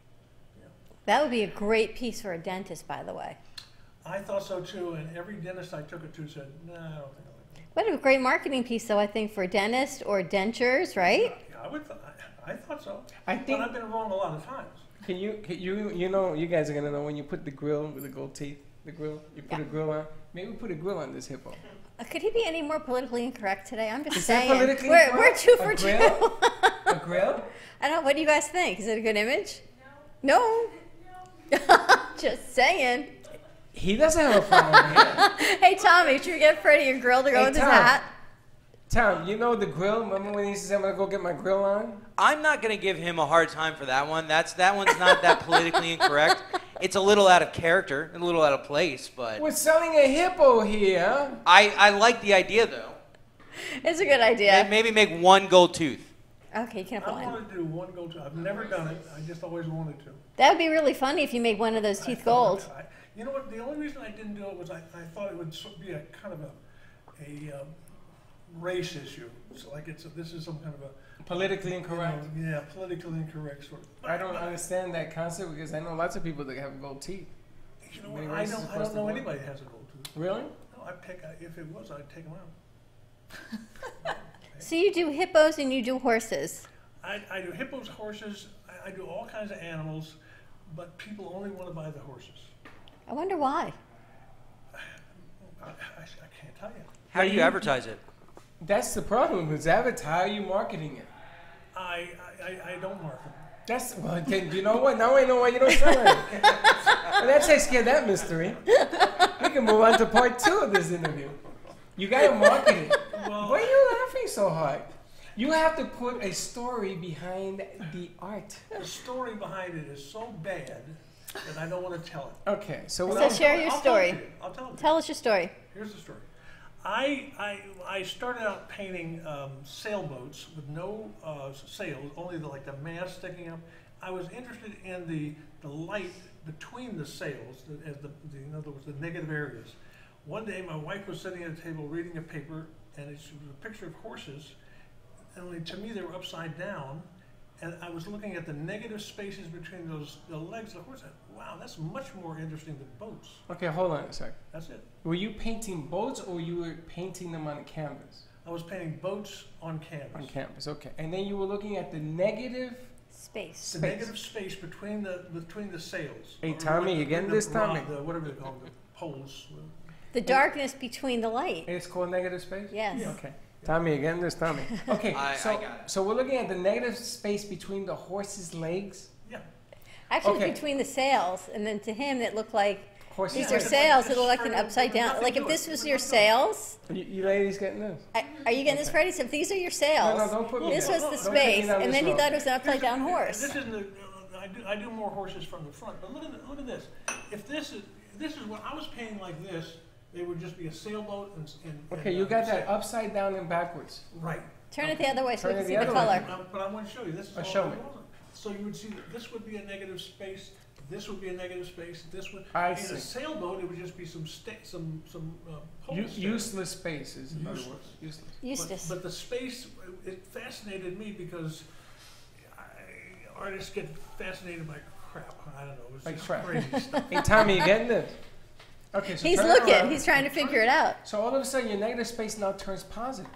That would be a great piece for a dentist, by the way. I thought so too, and every dentist I took it to said, "No, I don't think I like that." What a great marketing piece, though, I think, for a dentist or dentures, right? Yeah, I thought so. I think. But I've been wrong a lot of times. You know, you guys are gonna know when you put the grill with the gold teeth, the grill. You put a grill on. Maybe put a grill on this hippo. Could he be any more politically incorrect today? I'm just Is that saying. politically We're correct? 2 for A 2. grill? A grill? I don't know. What do you guys think? Is it a good image? No. Just saying. He doesn't have a problem here. Hey, Tom, make sure you get Freddie a grill to go Hey, with his Tom. hat. Tom, you know the grill? Remember when he says, I'm going to go get my grill on? I'm not going to give him a hard time for that one. That one's not that politically incorrect. It's a little out of character, a little out of place, but We're selling a hippo here. I like the idea, though. It's a good idea. Maybe make one gold tooth. Okay, you can have I one. want to do one gold tooth. I've never done it. I just always wanted to. That would be really funny if you made one of those teeth gold. You know what? The only reason I didn't do it was I thought it would be a kind of a race issue. So like this is some kind of a Politically incorrect. Yeah, politically incorrect sort of. I don't understand that concept because I know lots of people that have gold teeth. You know Many what? I races across don't the know board. anybody that has a gold tooth. Really? No, if it was, I'd take them out. So you do hippos and you do horses. I do hippos, horses. I do all kinds of animals, but people only want to buy the horses. I wonder why. I can't tell you. How do you advertise it? That's the problem with Zavita. How are you marketing it? I don't market. That's well. Then you know what? Now I know why you don't sell it. Well, that takes care of that mystery. We can move on to part 2 of this interview. You got to market it. Well, Why are you laughing so hard? You have to put a story behind the art. the story behind it is so bad that I don't want to tell it. Okay, so So share your I'll story. Tell it to you. I'll tell it to you. Tell us your story. Here's the story. I started out painting sailboats with no sails, only the mast sticking up. I was interested in the light between the sails, in other words, the negative areas. One day, my wife was sitting at a table reading a paper, and it was a picture of horses. Only to me, they were upside down, and I was looking at the negative spaces between the legs of the horse. Wow, that's much more interesting than boats. okay, hold on a sec. That's it. Were you painting boats or you were painting them on a canvas? I was painting boats on canvas. On campus, okay. And then you were looking at the negative Space. The negative space between the sails. Hey, Tommy, you getting this, Tommy? Whatever they call them, the poles. The darkness between the light. It's called negative space? Yes. Yeah. Okay. Tommy, again, this Tommy. Okay, I got it. so we're looking at the negative space between the horse's legs. Yeah. Actually, Okay. between the sails, and then to him, it looked like Horse's these Yeah, are it's sails. like It looked like an straight- upside down. nothing Like to if it. this was your sails, You ladies getting this? are you getting this, Freddy? So if these are your sails, No, don't put me this there. was the Don't take me space, down and this then he road. thought it was an upside down horse. This isn't. I do more horses from the front, but look at this. If this is what I was painting like this, they would just be a sailboat and Okay, you got that upside down and backwards. right. Turn it the other way so we Turn can it see the the other way. color. But I want to show you. This is all Show I me. wasn't. So you would see that this would be a negative space. This would be a negative space. This would. I in see. a sailboat, it would just be some poles. Useless spaces, in other Useless. words. Useless. Eustace. But the space, it fascinated me because artists get fascinated by crap. I don't know. It's Like just crap. crazy stuff. Hey, Tommy, you getting this? Okay, so He's turn looking. around. He's trying to figure it out. So all of a sudden, your negative space now turns positive.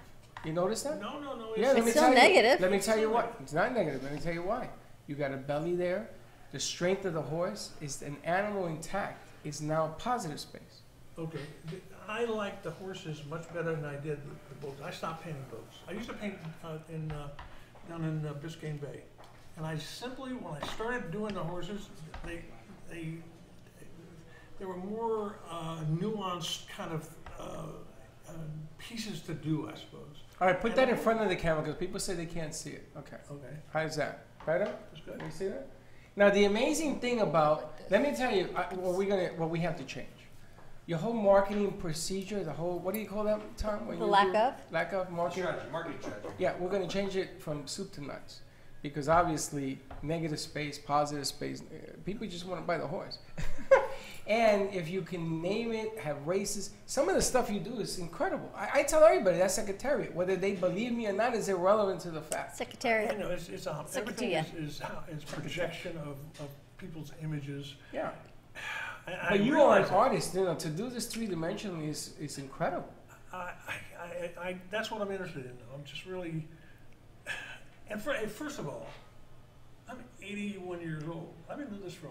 You notice that? No. Yeah, It's, let me still tell you. negative. Let me tell you what. It's not negative. Let me tell you why. You got a belly there. The strength of the horse is an animal intact. It's now a positive space. okay. I like the horses much better than I did the boats. I stopped painting boats. I used to paint down in Biscayne Bay, and I simply, when I started doing the horses, they were more nuanced kind of pieces to do, I suppose. All right, put that in front of the camera because people say they can't see it. Okay. Okay, How's that? Better? that's good. Can you see that? Now the amazing thing about, let me tell you what we have to change. Your whole marketing procedure, the whole, what do you call that, Tom? When The you lack do- of? Lack of marketing? Marketing strategy. Yeah, we're going to change it from soup to nuts. Because obviously, negative space, positive space, people just want to buy the horse. And if you can name it, have races, some of the stuff you do is incredible. I tell everybody that secretariat, whether they believe me or not, is irrelevant to the fact. I Secretariat. know, it's everything Secretariat. is projection of people's images. Yeah. I But you are an realize that. artist, you know, to do this three-dimensionally is incredible. That's what I'm interested in. I'm just really, and first of all, I'm 81 years old. I've been doing this for a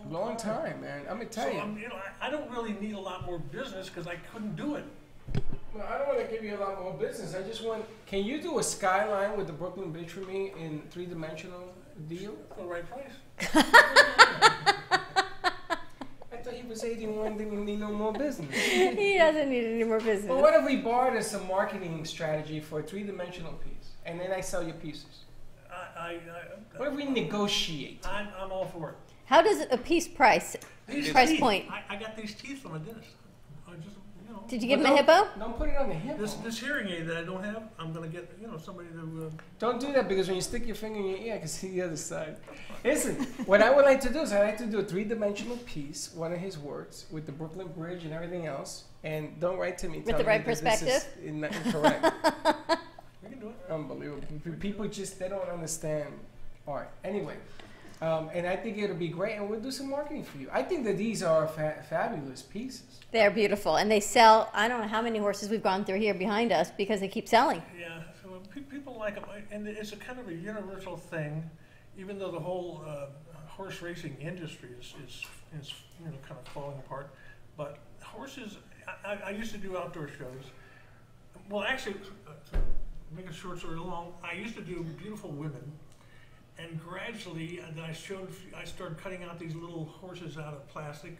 Long time, man. I'm going to So tell you. I don't really need a lot more business because I couldn't do it. Well, I don't want to give you a lot more business. I just want, can you do a skyline with the Brooklyn Bridge for me in three-dimensional deal? For the right price. I thought he was 81, didn't need no more business. He doesn't need any more business. But what if we borrowed as a marketing strategy for a three-dimensional piece, and then I sell you pieces? What if we negotiate? I'm all for it. How does a piece price? These Price teeth, point. I got these teeth from a dentist. I just, Did you give him a hippo? Don't put it on the hip. This hearing aid that I don't have, I'm gonna get somebody to. Don't do that because when you stick your finger in your ear, I can see the other side. Listen, what I would like to do is I'd like to do a three-dimensional piece, one of his works, with the Brooklyn Bridge and everything else. And don't write to me. With telling the right me that this is perspective? incorrect. We can do it. Unbelievable. People just, they don't understand art. Anyway, and I think it'll be great, and we'll do some marketing for you. I think that these are fabulous pieces. They're beautiful, and they sell. I don't know how many horses we've gone through here behind us because they keep selling. Yeah, so people like them, and it's a kind of a universal thing, even though the whole horse racing industry is kind of falling apart. But horses, I used to do outdoor shows. Well, actually, to make a short story long, I used to do beautiful women, and gradually, I started cutting out these little horses out of plastic.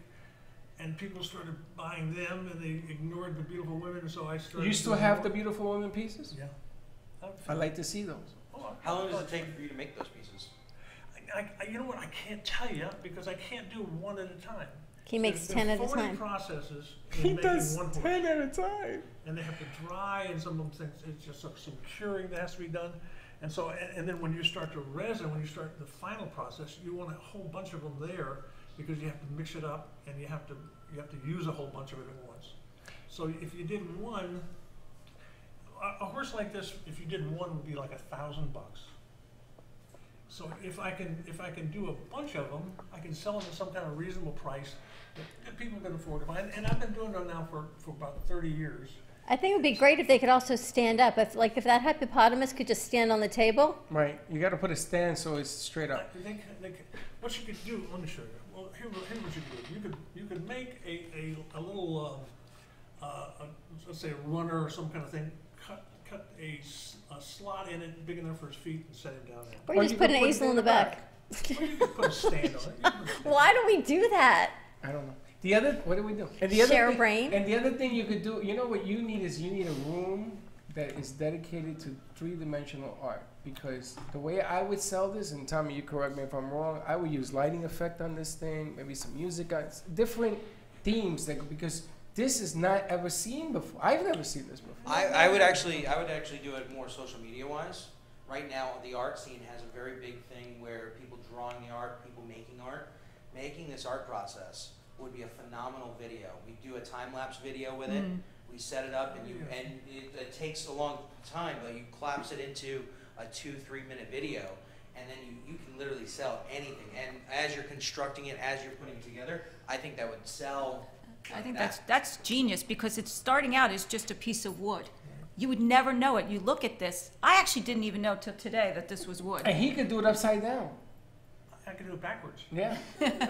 And people started buying them, and they ignored the beautiful women. So I started. You still have the beautiful women pieces? Yeah. I'd like to see those. How long does it take for you to make those pieces? You know what? I can't tell you because I can't do one at a time. He makes There 10 are at a 40 time. processes in He making does one horse. 10 at a time. And they have to dry, and some of them things, it's just some curing that has to be done. And so, and then when you start to resin, when you start the final process, you want a whole bunch of them there because you have to mix it up and you have to use a whole bunch of it at once. So if you did one, a horse like this, if you did one, would be like $1,000. So if I can do a bunch of them, I can sell them at some kind of reasonable price that people can afford to buy. And I've been doing them now for about 30 years. I think it would be great if they could also stand up. If that hippopotamus could just stand on the table. Right. You got to put a stand so it's straight up. What you could do, let me show you. Well, here's what you could do. You could make a little, let's say a runner or some kind of thing. Cut a slot in it big enough for his feet and set him down there. Or you just put an easel in the back. Or you could put a stand on it. Why do we do that? I don't know. The other, what do we do? And Share a thing, brain? And the other thing you could do, you know what you need is you need a room that is dedicated to three-dimensional art. Because the way I would sell this, and Tommy, you correct me if I'm wrong, I would use lighting effect on this thing, maybe some music, different themes because this is not ever seen before. I've never seen this before. I would actually do it more social media wise. Right now, the art scene has a very big thing where people drawing the art, people making art. Making this art process would be a phenomenal video. We do a time-lapse video with it. We set it up, and it takes a long time, but you collapse it into a 2-3 minute video, and then you can literally sell anything. And as you're constructing it, as you're putting it together, I think that would sell. I think that's genius, because it's starting out as just a piece of wood. You would never know it. You look at this. I actually didn't even know till today that this was wood. And he could do it upside down. I can do it backwards. Yeah,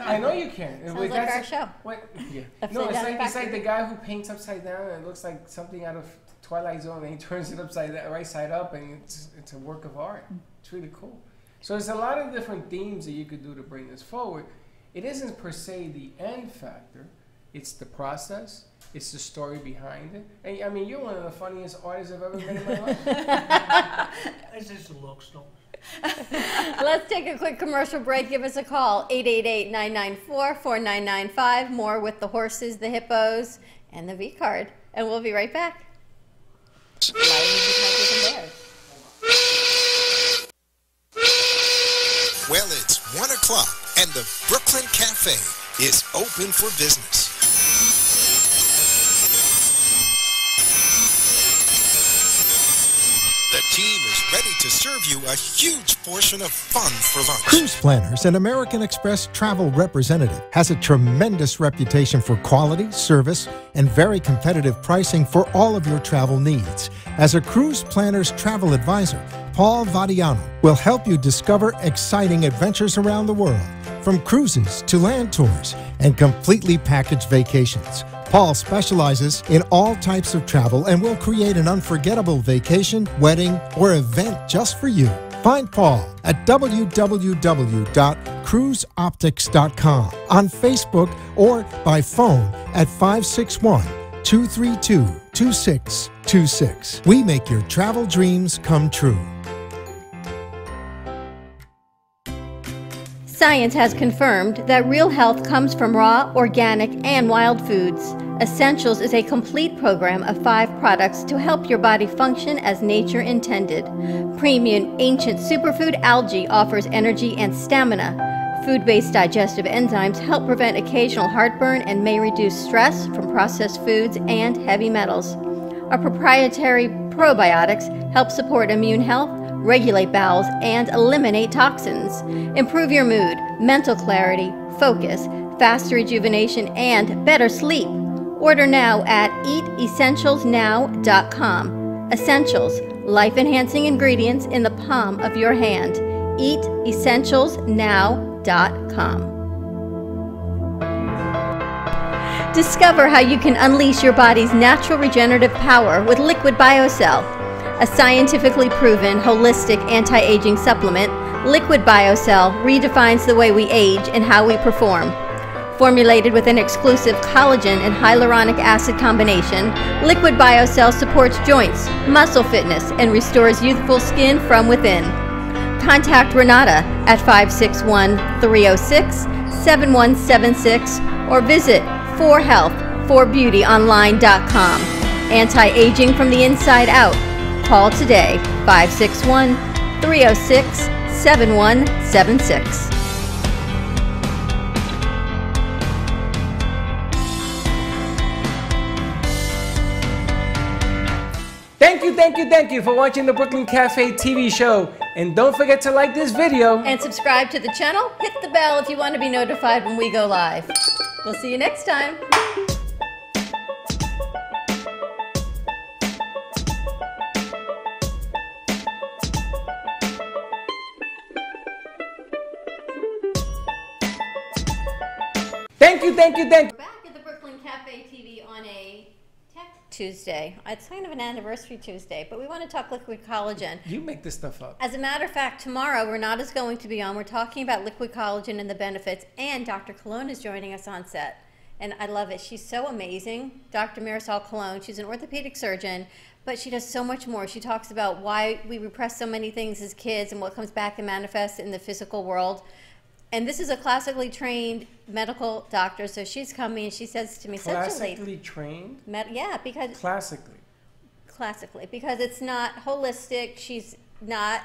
I know you can. Sounds like our show. What? Yeah. Upside No, down it's like the guy who paints upside down and it looks like something out of Twilight Zone, and he turns it upside down, right side up, and it's a work of art. It's really cool. So there's a lot of different themes that you could do to bring this forward. It isn't per se the end factor. It's the process. It's the story behind it. And I mean, you're one of the funniest artists I've ever met in my life. It's just the looks, don't. Let's take a quick commercial break. Give us a call, 888-994-4995. More with the horses, the hippos, and the V-card. And we'll be right back. Well, it's 1 o'clock and the Brooklyn Cafe is open for business. The team is ready to serve you a huge portion of fun for lunch. Cruise Planners, an American Express travel representative, has a tremendous reputation for quality, service, and very competitive pricing for all of your travel needs. As a Cruise Planners travel advisor, Paul Vadiano will help you discover exciting adventures around the world, from cruises to land tours and completely packaged vacations. Paul specializes in all types of travel and will create an unforgettable vacation, wedding, or event just for you. Find Paul at www.cruiseoptics.com, on Facebook, or by phone at 561-232-2626. We make your travel dreams come true. Science has confirmed that real health comes from raw, organic, and wild foods. Essentials is a complete program of 5 products to help your body function as nature intended. Premium Ancient Superfood Algae offers energy and stamina. Food-based digestive enzymes help prevent occasional heartburn and may reduce stress from processed foods and heavy metals. Our proprietary probiotics help support immune health, regulate bowels, and eliminate toxins. Improve your mood, mental clarity, focus, faster rejuvenation, and better sleep. Order now at eatessentialsnow.com. Essentials, life-enhancing ingredients in the palm of your hand. Eatessentialsnow.com. Discover how you can unleash your body's natural regenerative power with Liquid BioCell. A scientifically proven, holistic anti-aging supplement, Liquid BioCell redefines the way we age and how we perform. Formulated with an exclusive collagen and hyaluronic acid combination, Liquid BioCell supports joints, muscle fitness, and restores youthful skin from within. Contact Renata at 561-306-7176 or visit 4health4beautyonline.com. Anti-aging from the inside out. Call today, 561-306-7176. Thank you for watching the Brooklyn Cafe TV show. And don't forget to like this video. And subscribe to the channel. Hit the bell if you want to be notified when we go live. We'll see you next time. Thank you. We're back at the Brooklyn Cafe TV on a Tech Tuesday. It's kind of an anniversary Tuesday, but we want to talk liquid collagen. You make this stuff up. As a matter of fact, tomorrow Renata's going to be on. We're talking about liquid collagen and the benefits, and Dr. Cologne is joining us on set. And I love it. She's so amazing. Dr. Marisol Cologne, she's an orthopedic surgeon, but she does so much more. She talks about why we repress so many things as kids and what comes back and manifests in the physical world. And this is a classically trained medical doctor, so she's coming and she says to me, such a lady. Classically trained? Yeah, because Classically, because it's not holistic. She's not,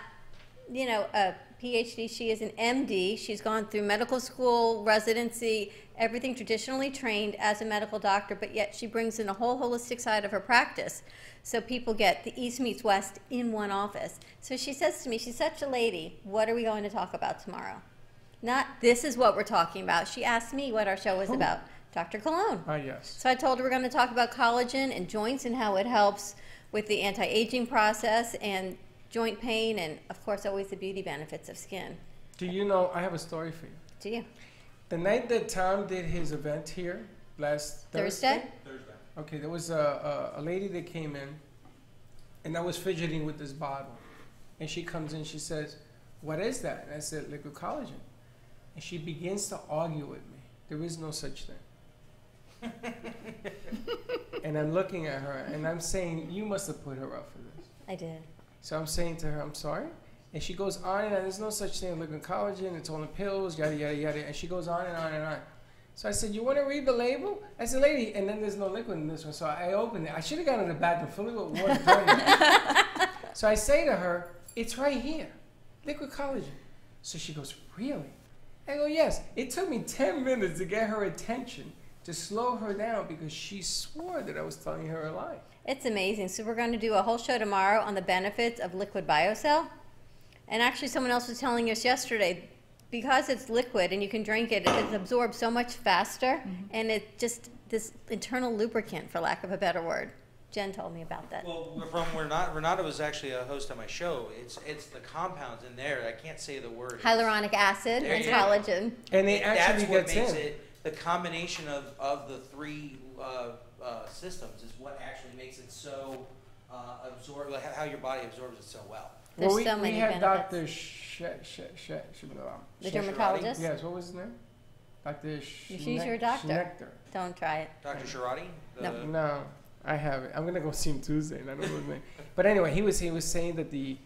a PhD. She is an MD. She's gone through medical school, residency, everything traditionally trained as a medical doctor, but yet she brings in a whole holistic side of her practice. So people get the East meets West in one office. So she says to me, she's such a lady, what are we going to talk about tomorrow? Not this is what we're talking about. She asked me what our show was about. Dr. Cologne. yes. So I told her we're going to talk about collagen and joints and how it helps with the anti-aging process and joint pain and, of course, always the beauty benefits of skin. Do you know, I have a story for you. Do you? The night that Tom did his event here, last Thursday? Okay, there was a lady that came in, and I was fidgeting with this bottle. And she comes in, she says, what is that? And I said, liquid collagen. And she begins to argue with me. There is no such thing. And I'm looking at her, and I'm saying, you must have put her up for this. I did. So I'm saying to her, I'm sorry? And she goes on and on. There's no such thing as liquid collagen. It's all in pills, yada, yada, yada. And she goes on and on and on. So I said, you want to read the label? I said, lady, and then there's no liquid in this one. So I opened it. I should have gone to the bathroom, fill it with water. So I say to her, it's right here, liquid collagen. So she goes, really? I go, yes. It took me 10 minutes to get her attention, to slow her down, because she swore that I was telling her a lie. It's amazing. So we're going to do a whole show tomorrow on the benefits of liquid biocell. And actually someone else was telling us yesterday, because it's liquid and you can drink it, it absorbs so much faster, and it just, this internal lubricant, for lack of a better word. Jen told me about that. Well, from Renata was actually a host on my show. It's the compounds in there. I can't say the word. Hyaluronic acid and collagen. And it actually That's what gets makes in. it, the combination of the three systems is what actually makes it so absorb, like how your body absorbs it so well. There's Well, so we many had benefits. Dr. The dermatologist? Yes, what was his name? Dr. She's your doctor. Schnechter. Don't try it. Dr. Sharati? No. No, I haven't. I'm gonna go see him Tuesday, and I don't know his name. But anyway, he was saying that the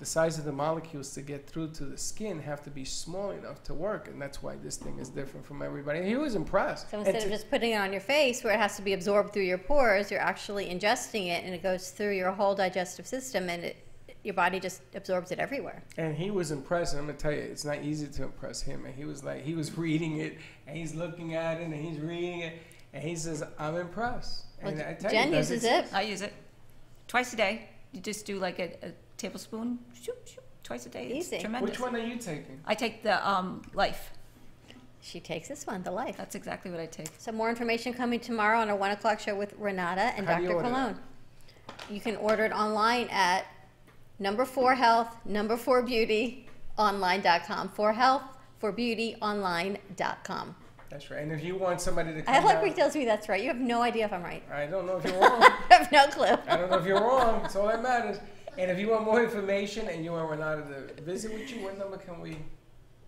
size of the molecules to get through to the skin have to be small enough to work, and that's why this thing is different from everybody. And he was impressed. So instead of just putting it on your face where it has to be absorbed through your pores, you're actually ingesting it, and it goes through your whole digestive system, and your body just absorbs it everywhere. And he was impressed, and I'm gonna tell you, it's not easy to impress him. And he was reading it, and he's looking at it, and he's reading it, and he says, I'm impressed. Well, And I tell Jen you, uses it. I use it twice a day. You just do like a tablespoon, twice a day. It's Easy. tremendous. Which one are you taking? I take the Life. She takes this one, the Life. That's exactly what I take. So more information coming tomorrow on our 1 o'clock show with Renata and How do you Dr. order Cologne. You can order it online at #4health, #4beauty, online.com. 4health, 4beauty, online.com. That's right. And if you want somebody to come I like down- when he tells me that's right. You have no idea if I'm right. I don't know if you're wrong. I have no clue. I don't know if you're wrong. That's all that matters. And if you want more information and you want Renata to visit with you, what number can we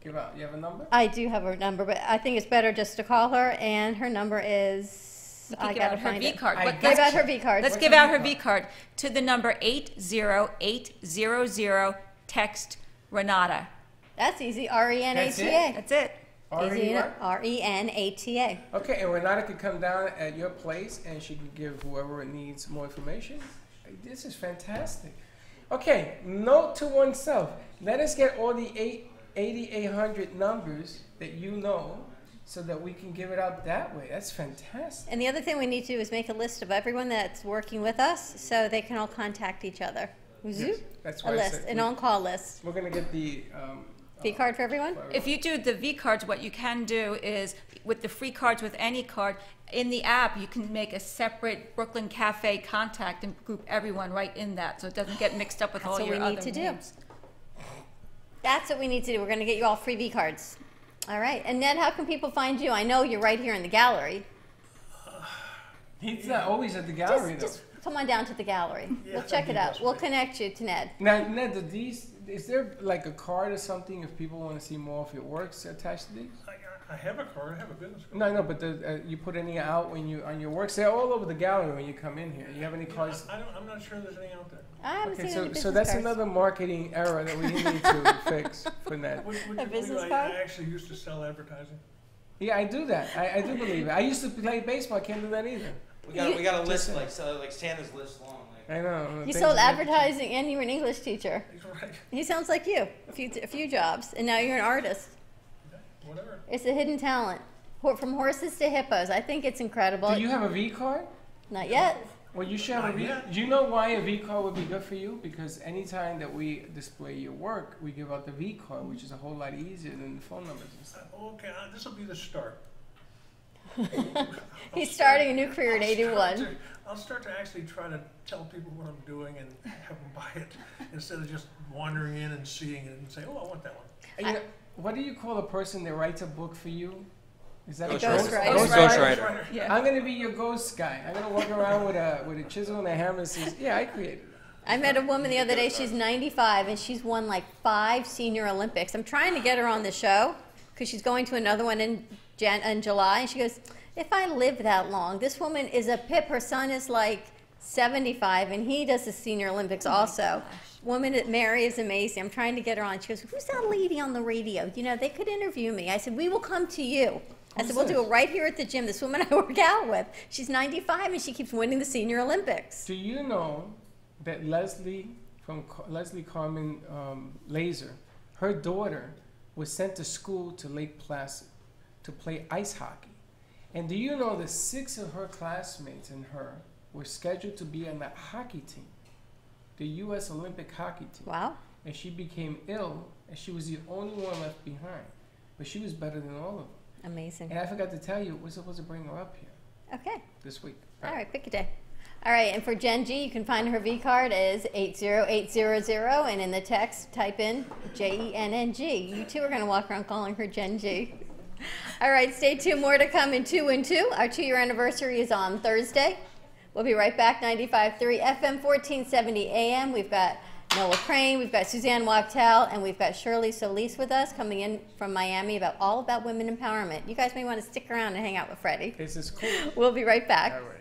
give out? You have a number? I do have her number, but I think it's better just to call her, and her number is... You can give out her V card. I But Give got out you. her V card. Let's What's give her out her V V card to the number 80800. Text Renata. That's easy. RENATA. That's it. Easy enough. What? RENATA. Okay, and Renata could come down at your place and she can give whoever needs more information. This is fantastic. Okay, note to oneself. Let us get all the 8,800 numbers that you know so that we can give it out that way. That's fantastic. And the other thing we need to do is make a list of everyone that's working with us so they can all contact each other. Yes, that's A why I list, said an on-call list. we're going to get the... V card for everyone? If you do the V cards, what you can do is with the free cards with any card, in the app you can make a separate Brooklyn Cafe contact and group everyone right in that so it doesn't get mixed up with That's all what your we need other to do. names. That's what we need to do. We're going to get you all free V cards. All right. And Ned, how can people find you? I know you're right here in the gallery. He's not always at the gallery, Just come on down to the gallery. Yeah, We'll check it out. We'll connect you to Ned. Now, Ned, is there like a card or something if people want to see more of your works attached to these? I have a card. I have a business card. No, but you put any out when you on your works? They're all over the gallery when you come in here. You have any cards? I'm not sure there's any out there. I haven't seen any so business that's cards. another marketing error that we need to fix for Ned. Would A you business believe card? I actually used to sell advertising. Yeah, I do that. I do believe it. I used to play baseball. I can't do that either. We got a list like Santa's list long. I know. You sold advertising and you were an English teacher. He's right. He sounds like you. A few jobs, and now you're an artist. Whatever. It's a hidden talent. From horses to hippos. I think it's incredible. Do you have a V card? Not yet. Well, you should have a Not V. yet. Do you know why a V card would be good for you? Because anytime that we display your work, we give out the V card, which is a whole lot easier than the phone numbers and stuff. Okay, this will be the start. He's starting a new career at 81. I'll start to actually try to tell people what I'm doing and have them buy it instead of just wandering in and seeing it and say, oh, I want that one. And you know, what do you call a person that writes a book for you? Is that a Ghostwriter. Ghostwriter. Yeah. I'm gonna be your ghost guy. I'm gonna walk around with a chisel and a hammer and say, "Yeah, I created it." I met a woman the other day. She's 95 and she's won like 5 senior Olympics. I'm trying to get her on the show because she's going to another one in July. And she goes, "If I live that long, this woman is a pip. Her son is like 75 and he does the senior Olympics also." Woman at Mary is amazing. I'm trying to get her on. She goes, "Who's that lady on the radio? You know, they could interview me." I said, "We will come to you." I said, "We'll do it right here at the gym." This woman I work out with, she's 95 and she keeps winning the senior Olympics. Do you know that Leslie Carmen Laser, her daughter was sent to school to Lake Placid to play ice hockey? And do you know that 6 of her classmates and her were scheduled to be on that hockey team, the U.S. Olympic hockey team? Wow. And she became ill, and she was the only one left behind. But she was better than all of them. Amazing. And I forgot to tell you, we're supposed to bring her up here Okay. this week. All right, pick a day. All right, and for Jen G, you can find her V card as 80800, and in the text, type in JENNG. You two are going to walk around calling her Jen G. All right, stay tuned. More to come in 2 and 2. Our 2-year anniversary is on Thursday. We'll be right back, 95.3 FM, 1470 AM. We've got Noah Crane, we've got Suzanne Wachtel, and we've got Shirley Solis with us coming in from Miami all about women empowerment. You guys may want to stick around and hang out with Freddy. This is cool. We'll be right back. All right.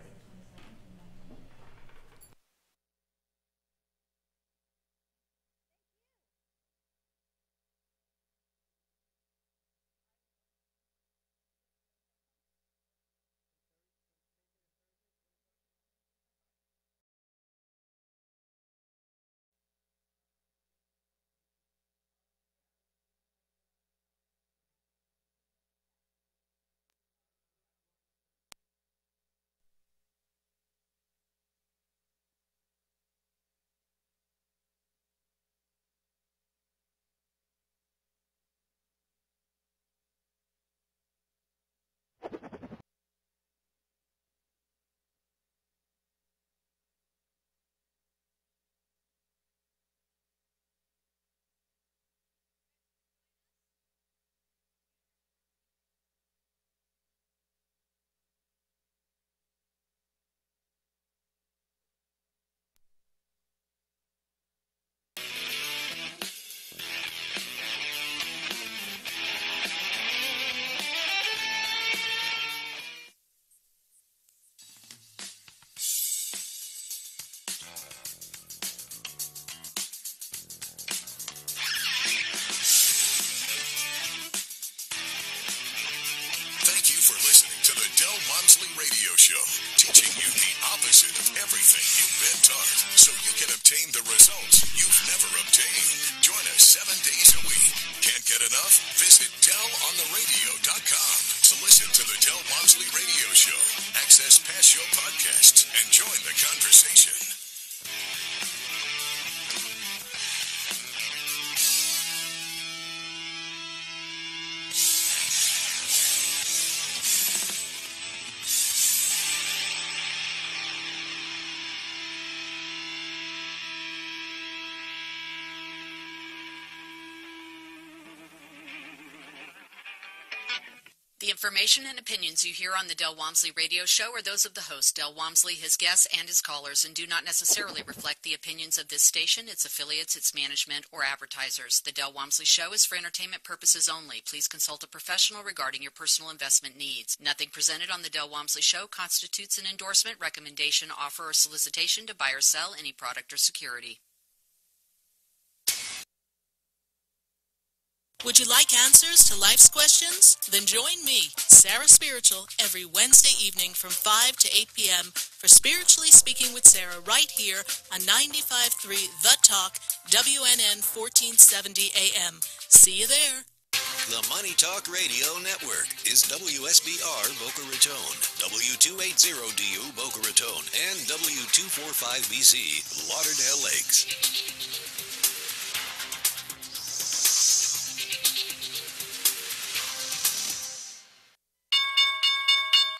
Show, teaching you the opposite of everything you've been taught, so you can obtain the results you've never obtained. Join us 7 days a week. Can't get enough? Visit DellOnTheRadio.com to listen to the Del Walmsley Radio Show, access past show podcasts, and join the conversation. The information and opinions you hear on the Del Walmsley radio show are those of the host, Del Walmsley, his guests, and his callers, and do not necessarily reflect the opinions of this station, its affiliates, its management, or advertisers. The Del Walmsley show is for entertainment purposes only. Please consult a professional regarding your personal investment needs. Nothing presented on the Del Walmsley show constitutes an endorsement, recommendation, offer, or solicitation to buy or sell any product or security. Would you like answers to life's questions? Then join me, Sarah Spiritual, every Wednesday evening from 5 to 8 p.m. for Spiritually Speaking with Sarah right here on 95.3 The Talk, WNN 1470 AM. See you there. The Money Talk Radio Network is WSBR Boca Raton, W280DU Boca Raton, and W245BC Lauderdale Lakes.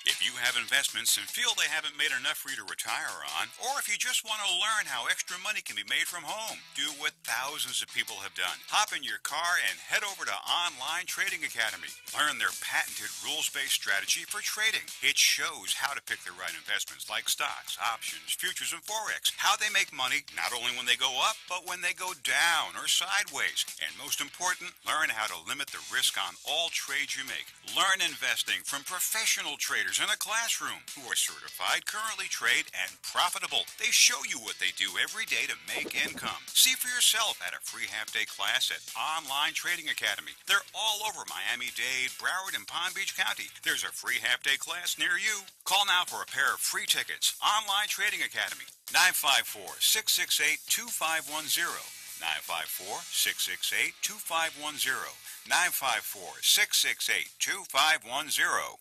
If you have investments and feel they haven't made enough for you to retire on, or if you just want to learn how extra money can be made from home, do what thousands of people have done. Hop in your car and head over to Online Trading Academy. Learn their patented rules-based strategy for trading. It shows how to pick the right investments like stocks, options, futures, and Forex. How they make money not only when they go up, but when they go down or sideways. And most important, learn how to limit the risk on all trades you make. Learn investing from professional traders in a classroom who are certified, currently trade, and profitable. They show you what they do every day to make income. See for yourself at a free half-day class at Online Trading Academy. They're all over Miami-Dade, Broward, and Palm Beach County. There's a free half-day class near you. Call now for a pair of free tickets. Online Trading Academy, 954-668-2510. 954-668-2510. 954-668-2510.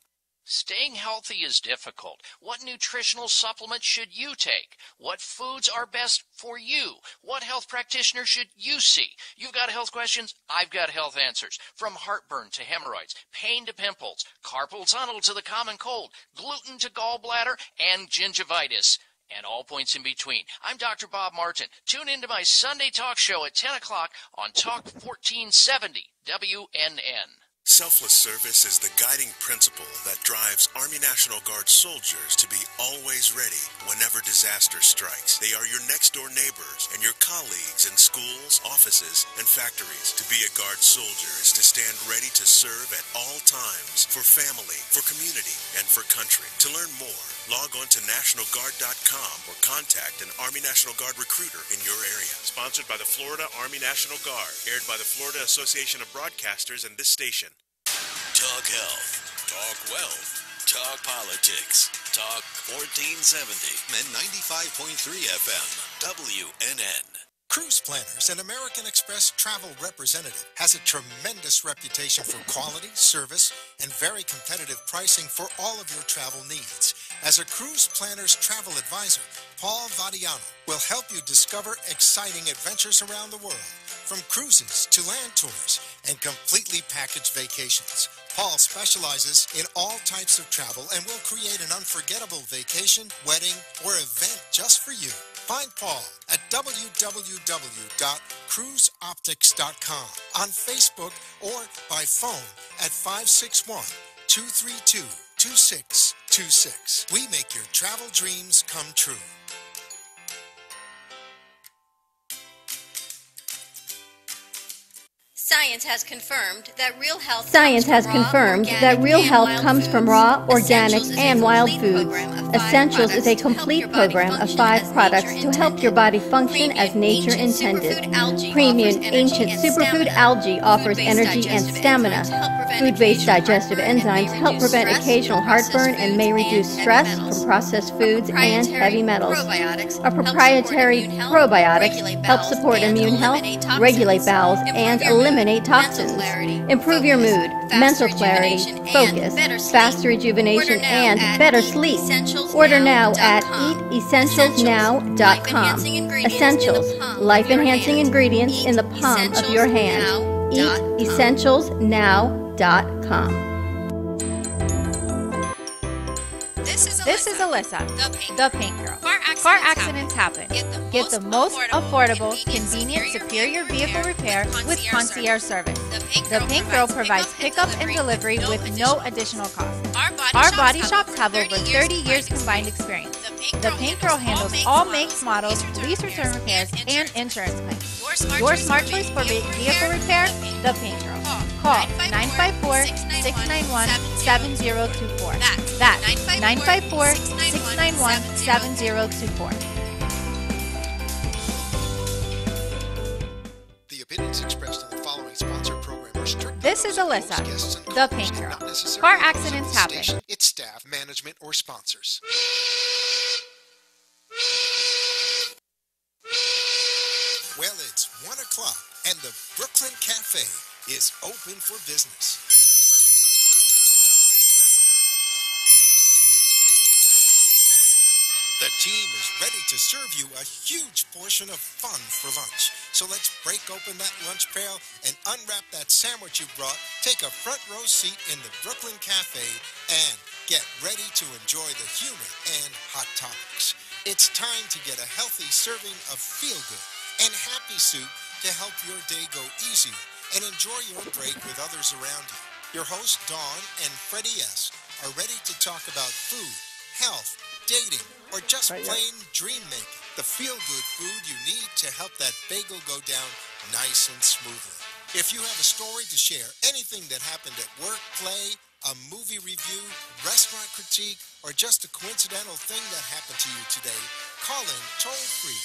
Staying healthy is difficult. What nutritional supplements should you take? What foods are best for you? What health practitioner should you see? You've got health questions, I've got health answers. From heartburn to hemorrhoids, pain to pimples, carpal tunnel to the common cold, gluten to gallbladder, and gingivitis. And all points in between. I'm Dr. Bob Martin. Tune into my Sunday talk show at 10 o'clock on Talk 1470 WNN. Selfless service is the guiding principle that drives Army National Guard soldiers to be always ready whenever disaster strikes. They are your next-door neighbors and your colleagues in schools, offices, and factories. To be a Guard soldier is to stand ready to serve at all times for family, for community, and for country. To learn more, log on to NationalGuard.com or contact an Army National Guard recruiter in your area. Sponsored by the Florida Army National Guard. Aired by the Florida Association of Broadcasters and this station. Talk health, talk wealth, talk politics, talk 1470 and 95.3 FM, WNN. Cruise Planners, an American Express travel representative, has a tremendous reputation for quality, service, and very competitive pricing for all of your travel needs. As a Cruise Planners travel advisor, Paul Vadiano will help you discover exciting adventures around the world, from cruises to land tours and completely packaged vacations. Paul specializes in all types of travel and will create an unforgettable vacation, wedding, or event just for you. Find Paul at www.cruiseoptics.com, on Facebook, or by phone at 561-232-2626. We make your travel dreams come true. Science has confirmed that real health comes from raw, organic, and wild foods. Essentials is a complete program of 5 products to help your body function as nature intended. Premium Ancient Superfood Algae offers energy and stamina. Food-based digestive enzymes help prevent occasional heartburn and may reduce stress from processed foods and heavy metals. Our proprietary probiotics help support immune health, regulate bowels, and eliminate toxins. Improve your mood, mental clarity, focus, faster rejuvenation, and better sleep. Order now at eatessentialsnow.com. Essentials, life-enhancing ingredients in the palm of your hand. Eatessentialsnow.com. This This is Alyssa, the Paint Girl. Car accidents happen. Get the most affordable, convenient, superior vehicle repair with concierge service. The Paint Girl provides pickup and delivery with no additional cost. Our body shops have over 30 years combined experience. The Paint Girl handles all makes, models, lease return repairs, and insurance claims. Your smart choice for vehicle repair, The Paint Girl. Call 954-691-7024. That's 954-691-7024. The opinions expressed in the following sponsored program are strictly This is those of Alyssa, those guests and the callers, Paint and Girl. not necessarily Car those of accidents the happen. station, its staff, management, or sponsors. Well, it's 1 o'clock, and the Brooklyn Cafe is open for business. The team is ready to serve you a huge portion of fun for lunch. So let's break open that lunch pail and unwrap that sandwich you brought, take a front row seat in the Brooklyn Cafe, and get ready to enjoy the humor and hot topics. It's time to get a healthy serving of feel-good and happy soup to help your day go easier and enjoy your break with others around you. Your hosts, Dawn and Freddy S., are ready to talk about food, health, dating, or just plain dream making. The feel-good food you need to help that bagel go down nice and smoothly. If you have a story to share, anything that happened at work, play, a movie review, restaurant critique, or just a coincidental thing that happened to you today, call in toll-free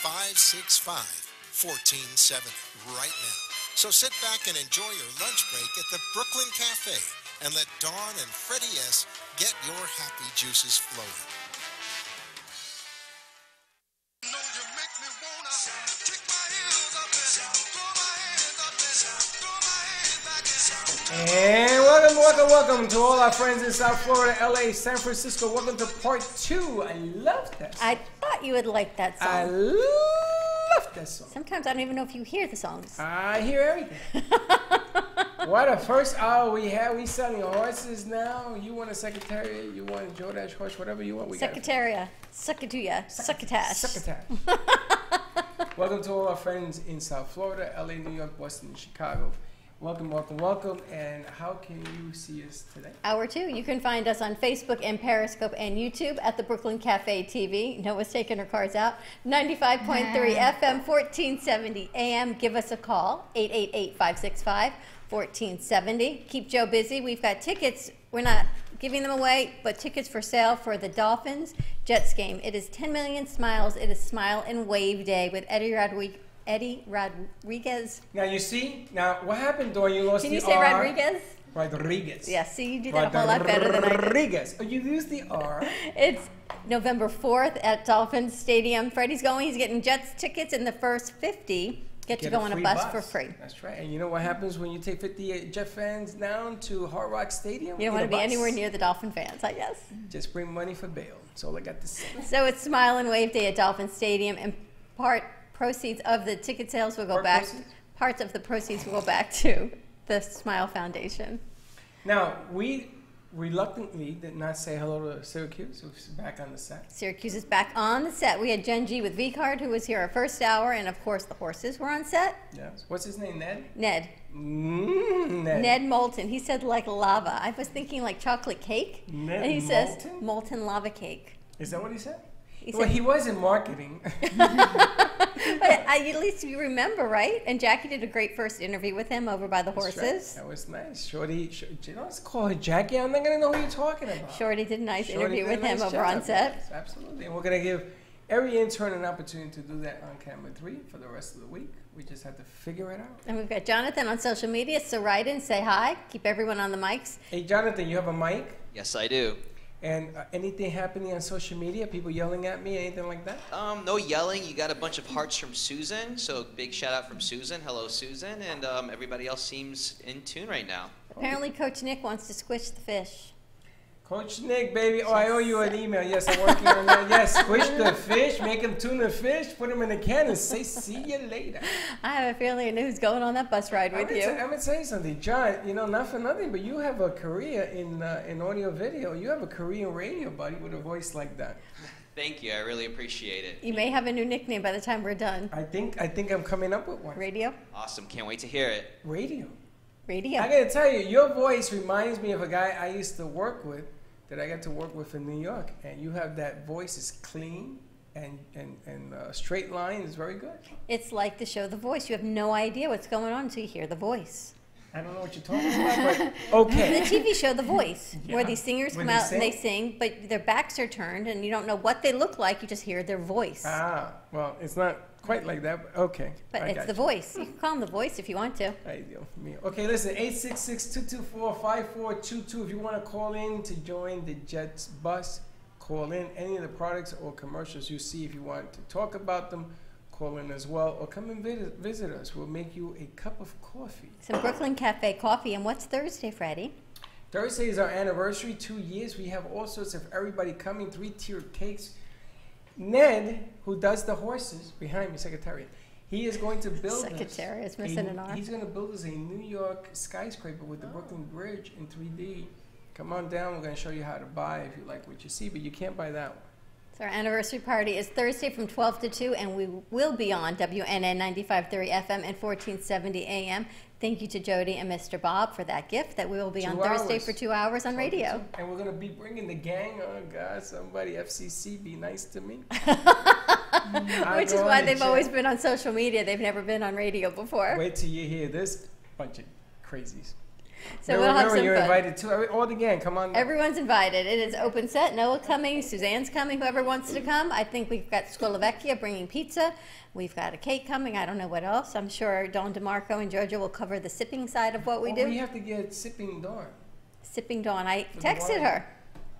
888-565-1470 right now. So sit back and enjoy your lunch break at the Brooklyn Cafe and let Dawn and Freddy S. get your happy juices flowing. And welcome to all our friends in South Florida, LA, San Francisco. Welcome to part 2. I love that song. I thought you would like that song. I love that song. Sometimes I don't even know if you hear the songs. I hear everything. What a first hour we had. We selling horses now. You want a secretariat, you want a Jordache horse, whatever you want. We Secretariat. Suckatuya. Succotash. Succotash. Welcome to all our friends in South Florida, LA, New York, Boston, and Chicago. Welcome. And how can you see us today? Hour 2. You can find us on Facebook and Periscope and YouTube at the Brooklyn Cafe TV. Noah's taking her cards out. 95.3 FM, 1470 AM. Give us a call, 888-565-1470. Keep Joe busy. We've got tickets. We're not giving them away, but tickets for sale for the Dolphins Jets game. It is 10 million smiles. It is Smile and Wave Day with Eddie Rodriguez. Now you see, what happened, Dawn? You lost the R. Can you say Rodriguez? Rodriguez. Yeah, see, you did that a whole lot better than I did. Rodriguez. Oh, you used the R. It's November 4th at Dolphins Stadium. Freddy's going. He's getting Jets tickets, and the first 50 get to go on a bus for free. That's right. And you know what happens when you take 50 Jet fans down to Hard Rock Stadium? You don't want to be anywhere near the Dolphin fans, I guess. Just bring money for bail. That's all I got to say. So it's Smile and Wave Day at Dolphin Stadium, and proceeds of the ticket sales will go back. Parts of the proceeds will go back to the Smile Foundation. Now, we reluctantly did not say hello to Syracuse, who's back on the set. Syracuse is back on the set. We had Gen G with V-Card, who was here our first hour, and of course the horses were on set. Yes. What's his name, Ned? Ned. Ned Moulton. He said like lava. I was thinking like chocolate cake. Ned and he Moulton? says molten lava cake. Is that what he said? Well, he was in marketing. But at least you remember, right? And Jackie did a great first interview with him over by the horses. Right. That was nice. Shorty, let's call her Jackie. I'm not going to know who you're talking about. Shorty did a nice interview with him over on set. Yes, absolutely. And we're going to give every intern an opportunity to do that on camera 3 for the rest of the week. We just have to figure it out. And we've got Jonathan on social media, so write in, say hi, keep everyone on the mics. Hey, Jonathan, you have a mic? Yes, I do. And anything happening on social media? People yelling at me? Anything like that? No yelling. You got a bunch of hearts from Susan. So big shout out from Susan. Hello, Susan. And everybody else seems in tune right now. Apparently, Coach Nick wants to squish the fish. Coach Nick, baby. Oh, I owe you an email. Yes, I'm working on that. Yes, squish the fish, make him tuna fish, put him in a can, and say, see you later. I have a feeling I know who's going on that bus ride with you. I'm going to tell you something. John, you know, not for nothing, but you have a career in audio video. You have a career in radio, buddy, with a voice like that. Thank you. I really appreciate it. You may have a new nickname by the time we're done. I think I'm coming up with one. Radio? Awesome. Can't wait to hear it. Radio. Radio. I got to tell you, your voice reminds me of a guy I used to work with that I got to work with in New York. And you have that voice is clean and straight line is very good. It's like the show The Voice. You have no idea what's going on until you hear the voice. I don't know what you're talking about, but okay. The TV show The Voice, Yeah. where these singers When come they out and they sing, but their backs are turned and you don't know what they look like. You just hear their voice. Ah, well, it's not quite like that, but okay. But I it's got The you. Voice. You can call them The Voice if you want to. Ay, Dios mío. Okay, listen, 866-224-5422. If you want to call in to join the Jets bus, call in. Any of the products or commercials you see, if you want to talk about them, call in as well. Or come and visit us. We'll make you a cup of coffee. Some Brooklyn Cafe coffee. And what's Thursday, Freddie? Thursday is our anniversary, 2 years. We have all sorts of everybody coming, 3-tiered cakes. Ned, who does the horses, behind me, Secretariat, he is going to build Secretariat is us missing an arm. He's going to build us a New York skyscraper with the Brooklyn Bridge in 3D. Come on down. We're going to show you how to buy if you like what you see, but you can't buy that one. So our anniversary party is Thursday from 12 to 2, and we will be on WNN 95.3 FM and 1470 AM. Thank you to Jody and Mr. Bob for that gift that we will be 2 on Thursday hours. for 2 hours on radio. And we're going to be bringing the gang. Oh, God, somebody, FCC, be nice to me. Which is why they've always been on social media. They've never been on radio before. Wait till you hear this bunch of crazies. So we'll have some you're fun. invited too. All the gang, come on. Everyone's invited. It is open set. Noah coming. Suzanne's coming. Whoever wants to come. I think we've got Skolovecchia bringing pizza. We've got a cake coming. I don't know what else. I'm sure Dawn DeMarco and Georgia will cover the sipping side of what we do. We have to get Sipping Dawn. Sipping Dawn. I For the texted wine. her.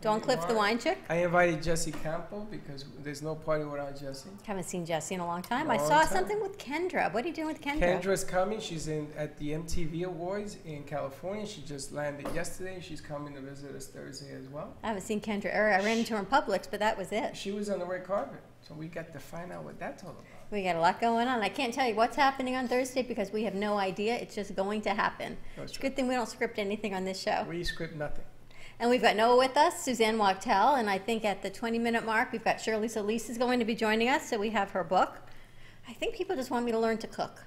Dawn Cliff, the wine chick. I invited Jesse Campo because there's no party without Jesse. Haven't seen Jesse in a long time. I Long saw time. something with Kendra. What are you doing with Kendra? Kendra's coming. She's at the MTV Awards in California. She just landed yesterday. She's coming to visit us Thursday as well. I haven't seen Kendra. I ran into her in Publix, but that was it. She was on the red carpet, so we got to find out what that's all about. We got a lot going on. I can't tell you what's happening on Thursday because we have no idea. It's just going to happen. That's It's a good thing we don't script anything on this show. We script nothing. And we've got Noah with us, Suzanne Wachtel, and I think at the 20-minute mark, we've got Shirley Solis is going to be joining us, so we have her book. I think people just want me to learn to cook.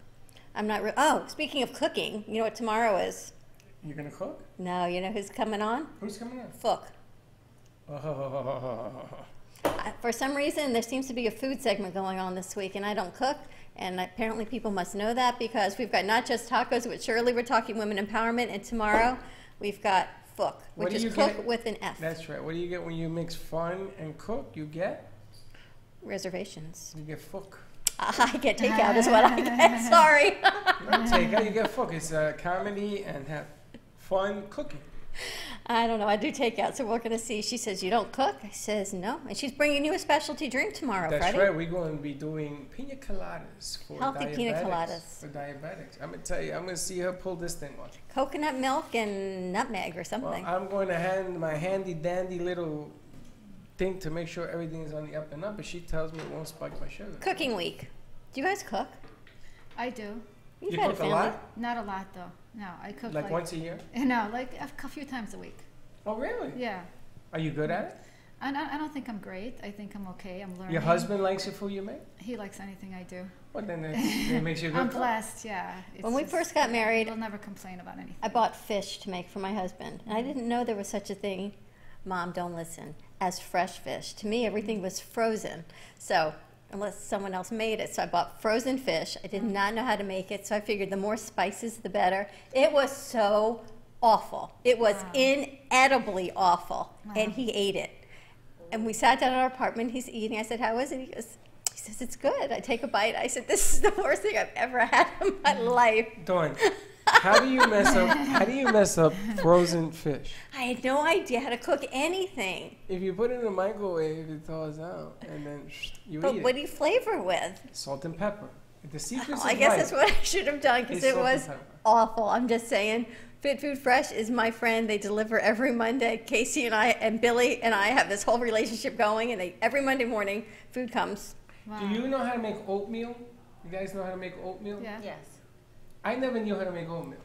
I'm not oh, speaking of cooking, you know what tomorrow is? You're going to cook? No, you know who's coming on? Who's coming on? Fook. Oh. For some reason, there seems to be a food segment going on this week, and I don't cook. And apparently people must know that because we've got not just tacos with Shirley, we're talking women empowerment, and tomorrow we've got Fook, which is cook with an F. That's right. What do you get when you mix fun and cook? You get? Reservations. You get Fook. I get takeout is what I get. Sorry. Not takeout, you get Fook. It's comedy and have fun cooking. I don't know. I do takeout, so we're going to see. She says, you don't cook? I says, no. And she's bringing you a specialty drink tomorrow, That's Freddie. right. We're going to be doing pina coladas for Healthy diabetics. pina coladas. For diabetics. I'm going to tell you, I'm going to see her pull this thing off. Coconut milk and nutmeg or something. Well, I'm going to hand my handy-dandy little thing to make sure everything is on the up and up, but she tells me it won't spike my sugar. Cooking week. Do you guys cook? I do. You've You had cook a family. lot? Not a lot though. No, I cook Like once a year? No, like a few times a week. Oh, really? Yeah. Are you good at it? I don't think I'm great. I think I'm okay. I'm learning. Your husband likes the food you make? He likes anything I do. Well, then it makes you a good I'm cook. blessed, yeah. It's When we just- first got married, He'll never complain about anything. I bought fish to make for my husband. And I didn't know there was such a thing, Mom, don't listen, as fresh fish. To me, everything was frozen. So, unless someone else made it. So I bought frozen fish. I did not know how to make it, so I figured the more spices, the better. It was so awful. It was inedibly awful. And he ate it. And we sat down in our apartment. He's eating. I said, how is it? He says, it's good. I take a bite. I said, this is the worst thing I've ever had in my life. Dawn, how do you mess up frozen fish? I had no idea how to cook anything. If you put it in the microwave, it thaws out, and then you But eat what it. do you flavor it with? Salt and pepper. The secret's I guess that's what I should have done because It's it salt and was pepper. awful. I'm just saying, Fit Food Fresh is my friend. They deliver every Monday. Casey and I and Billy and I have this whole relationship going, and every Monday morning, food comes. Wow. Do you know how to make oatmeal? You guys know how to make oatmeal? Yeah. Yes. I never knew how to make oatmeal.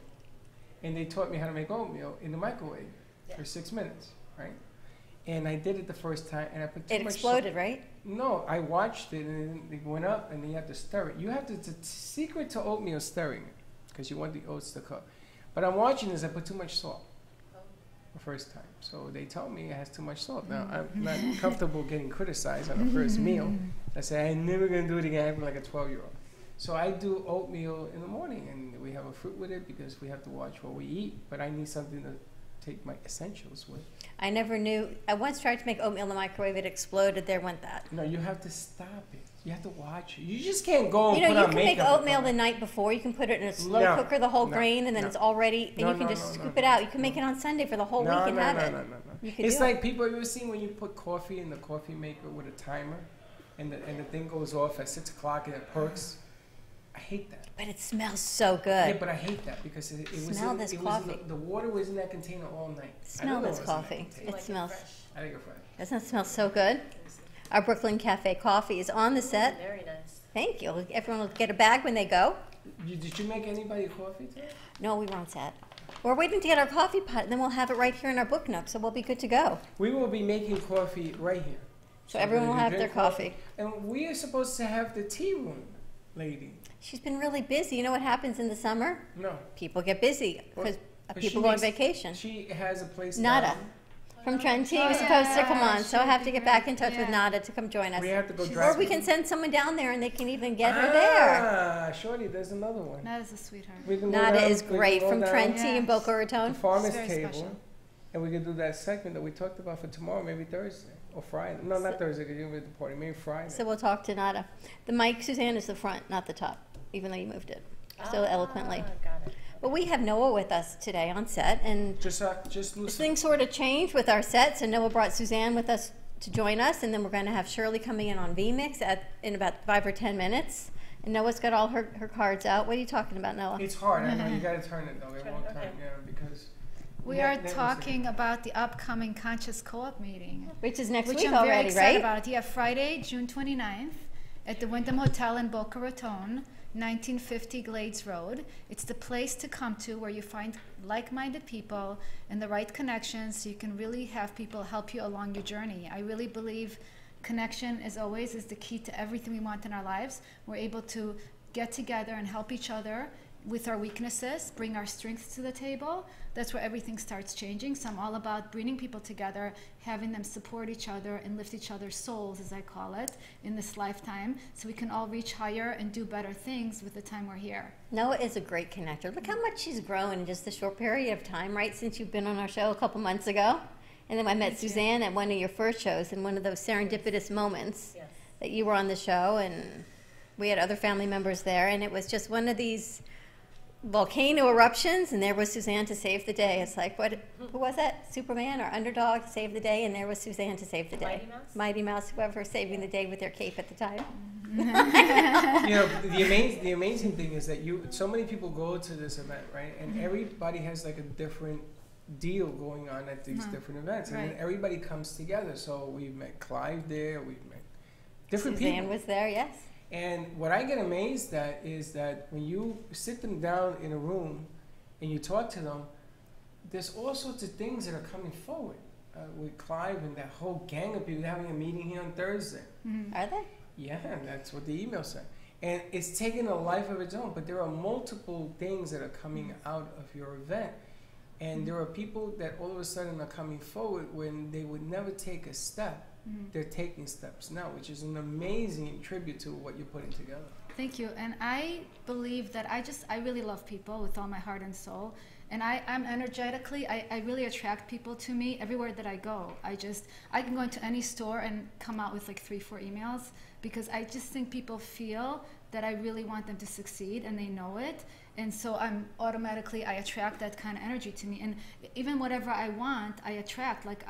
And they taught me how to make oatmeal in the microwave for 6 minutes, right? And I did it the first time, and I put too It much exploded, right? No, I watched it, and it went up, and then you have to stir it. You have to, the secret to oatmeal is stirring it, because you want the oats to cook. But I'm watching this, I put too much salt the first time. So they told me it has too much salt. Now, I'm not comfortable getting criticized on the first meal. I say, I'm never going to do it again. I act like a 12-year-old. So I do oatmeal in the morning, and we have a fruit with it because we have to watch what we eat. But I need something to take my essentials with. I never knew. I once tried to make oatmeal in the microwave. It exploded. There went that. No, you have to stop it. You have to watch it. You just can't go and You know, put you on can make makeup. oatmeal the night before. You can put it in a slow No, cooker, the whole no, grain, and then no. it's all ready. And No, you can no, just no, scoop no, it out. You can make it on Sunday for the whole week and have it. No. You could It's do like it. people, you ever seen when you put coffee in the coffee maker with a timer, and the thing goes off at 6 o'clock and it perks? I hate that. But it smells so good. Yeah, but I hate that because it was Smell in, this it coffee. Was in the water was in that container all night. Smell this coffee. It smells. I think it's fresh. Doesn't it smell so good? Our Brooklyn Cafe coffee is on the set. Very nice. Thank you. Everyone will get a bag when they go. Did you make anybody coffee today? No, we were on set. We're waiting to get our coffee pot, and then we'll have it right here in our book nook, so we'll be good to go. We will be making coffee right here. So everyone will when you have their drink coffee. And we are supposed to have the tea room, lady. She's been really busy. You know what happens in the summer? No. People get busy because But people she go on makes- vacation. She has a place Nada. down. From Trentine Oh, was supposed to come yeah, on, so she I would have be to get great. back in touch with Yeah. Nada to come join us. We have to go Or drive. we can send someone down there and they can even get her there. Ah, Shorty, there's another one. Nada's a sweetheart. We can go Nada down- is we can great go from down Trentine and Yes. Boca Raton. The farmer's It's very table, special. and we can do that segment that we talked about for tomorrow, maybe Thursday or Friday. No, not Thursday because you're with the party. Maybe Friday. So we'll talk to Nada. The mic, Suzanne, is the front, not the top, even though you moved it so eloquently. Got it. But we have Noah with us today on set, and just loosen. things sort of changed with our set. So Noah brought Suzanne with us to join us, and then we're going to have Shirley coming in on VMix in about 5 or 10 minutes. And Noah's got all her cards out. What are you talking about, Noah? It's hard. I know you got to turn it though. It won't turn. Yeah, because We that- are that was talking about the upcoming Conscious Co-op meeting. Which is next which week I'm very already, excited right? about. Yeah, Friday, June 29th at the Wyndham Hotel in Boca Raton, 1950 Glades Road. It's the place to come to where you find like-minded people and the right connections so you can really have people help you along your journey. I really believe connection, as always, is the key to everything we want in our lives. We're able to get together and help each other with our weaknesses, bring our strengths to the table. That's where everything starts changing. So I'm all about bringing people together, having them support each other and lift each other's souls, as I call it, in this lifetime, so we can all reach higher and do better things with the time we're here. Noah is a great connector. Look how much she's grown in just a short period of time, right? Since you've been on our show a couple months ago. And then I met Suzanne at one of your first shows in one of those serendipitous moments that you were on the show, and we had other family members there, and it was just one of these volcano eruptions, and there was Suzanne to save the day. It's like, who was that? Superman or Underdog to save the day, and there was Suzanne to save the day. Mighty Mouse, whoever saving the day with their cape at the time. You know, the amazing thing is that so many people go to this event, right? And everybody has like a different deal going on at these different events, and then everybody comes together. So we've met Clive there, we've met different people. Suzanne was there, yes. And what I get amazed at is that when you sit them down in a room and you talk to them, there's all sorts of things that are coming forward. With Clive and that whole gang of people, they're having a meeting here on Thursday. Are they? Yeah, that's what the email said. And it's taken a life of its own, but there are multiple things that are coming out of your event. And there are people that all of a sudden are coming forward when they would never take a step. They're taking steps now, which is an amazing tribute to what you're putting together. Thank you. And I believe that I really love people with all my heart and soul. And I'm energetically, I really attract people to me everywhere that I go. I can go into any store and come out with like 3-4 emails because I just think people feel that I really want them to succeed and they know it. And so I attract that kind of energy to me. And even whatever I want, I attract. Like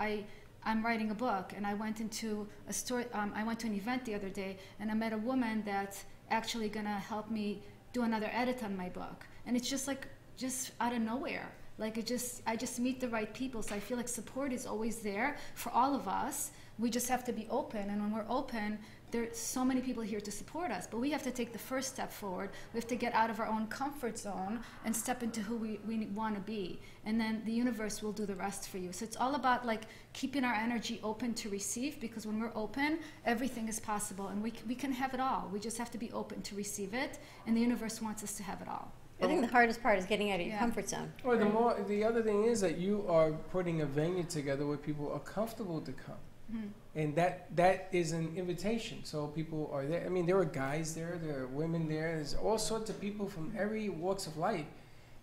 I'm writing a book, and I went into a store. I went to an event the other day, and I met a woman that's actually gonna help me do another edit on my book. And it's just like just out of nowhere. Like I just meet the right people. So I feel like support is always there for all of us. We just have to be open. And when we're open, there's so many people here to support us. But we have to take the first step forward. We have to get out of our own comfort zone and step into who we want to be. And then the universe will do the rest for you. So it's all about like keeping our energy open to receive, because when we're open, everything is possible. And we can have it all. We just have to be open to receive it. And the universe wants us to have it all. I think the hardest part is getting out of your comfort zone. Or the other thing is that you are putting a venue together where people are comfortable to come. Mm-hmm. And that is an invitation. So people are there. I mean, there are guys there, there are women there. There's all sorts of people from every walks of life,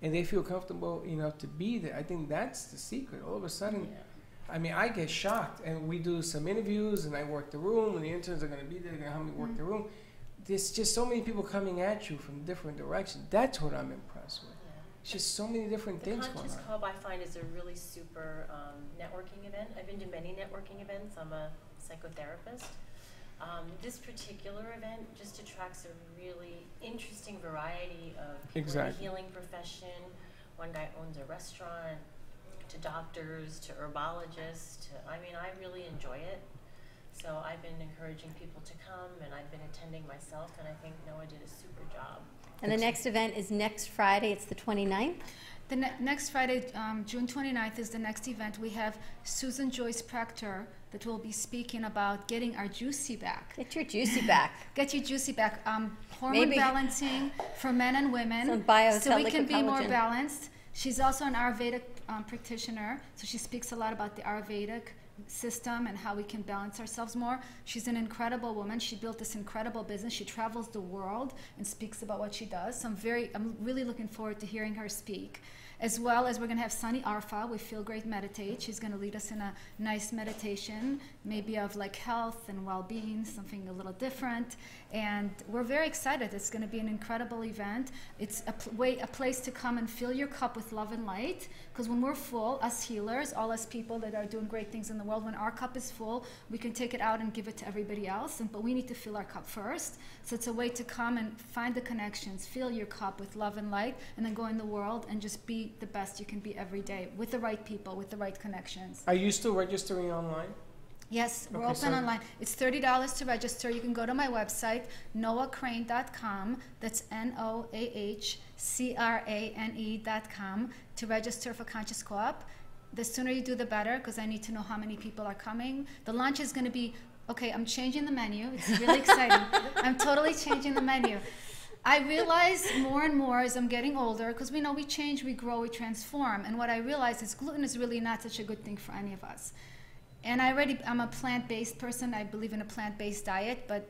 and they feel comfortable enough to be there. I think that's the secret. All of a sudden, I mean, I get shocked, and we do some interviews, and I work the room, and the interns are going to be there. They're going to help me work the room. There's just so many people coming at you from different directions. That's what I'm impressed with. It's just so many different things going on. The Conscious Club, I find, is a really super networking event. I've been to many networking events. I'm a psychotherapist. This particular event just attracts a really interesting variety of people in the healing profession. One guy owns a restaurant, to doctors, to herbologists. I mean, I really enjoy it. So I've been encouraging people to come, and I've been attending myself, and I think Noah did a super job. And the next event is next Friday. It's the 29th. The next Friday, June 29th, is the next event. We have Susan Joyce Proctor that will be speaking about getting our juicy back. Get your juicy back. Get your juicy back. Hormone balancing for men and women, so we can be more balanced. She's also an Ayurvedic practitioner, so she speaks a lot about the Ayurvedic system and how we can balance ourselves more. She's an incredible woman. She built this incredible business. She travels the world and speaks about what she does. So I'm really looking forward to hearing her speak. As well as we're going to have Sunny Arfa with Feel Great Meditate. She's going to lead us in a nice meditation, maybe of like health and well-being, something a little different. And we're very excited. It's going to be an incredible event. It's a place to come and fill your cup with love and light. Because when we're full, us healers, all us people that are doing great things in the world, when our cup is full, we can take it out and give it to everybody else. But we need to fill our cup first. So it's a way to come and find the connections, fill your cup with love and light, and then go in the world and just be the best you can be every day with the right people, with the right connections. Are you still registering online? Yes, we're open online. It's $30 to register. You can go to my website, noahcrane.com. That's NOAHCRANE.com to register for Conscious Co-op. The sooner you do, the better, because I need to know how many people are coming. The launch is going to be, okay, I'm changing the menu. It's really exciting. I'm totally changing the menu. I realize more and more as I'm getting older, because we know we change, we grow, we transform. And what I realize is gluten is really not such a good thing for any of us. And I'm a plant-based person. I believe in a plant-based diet, but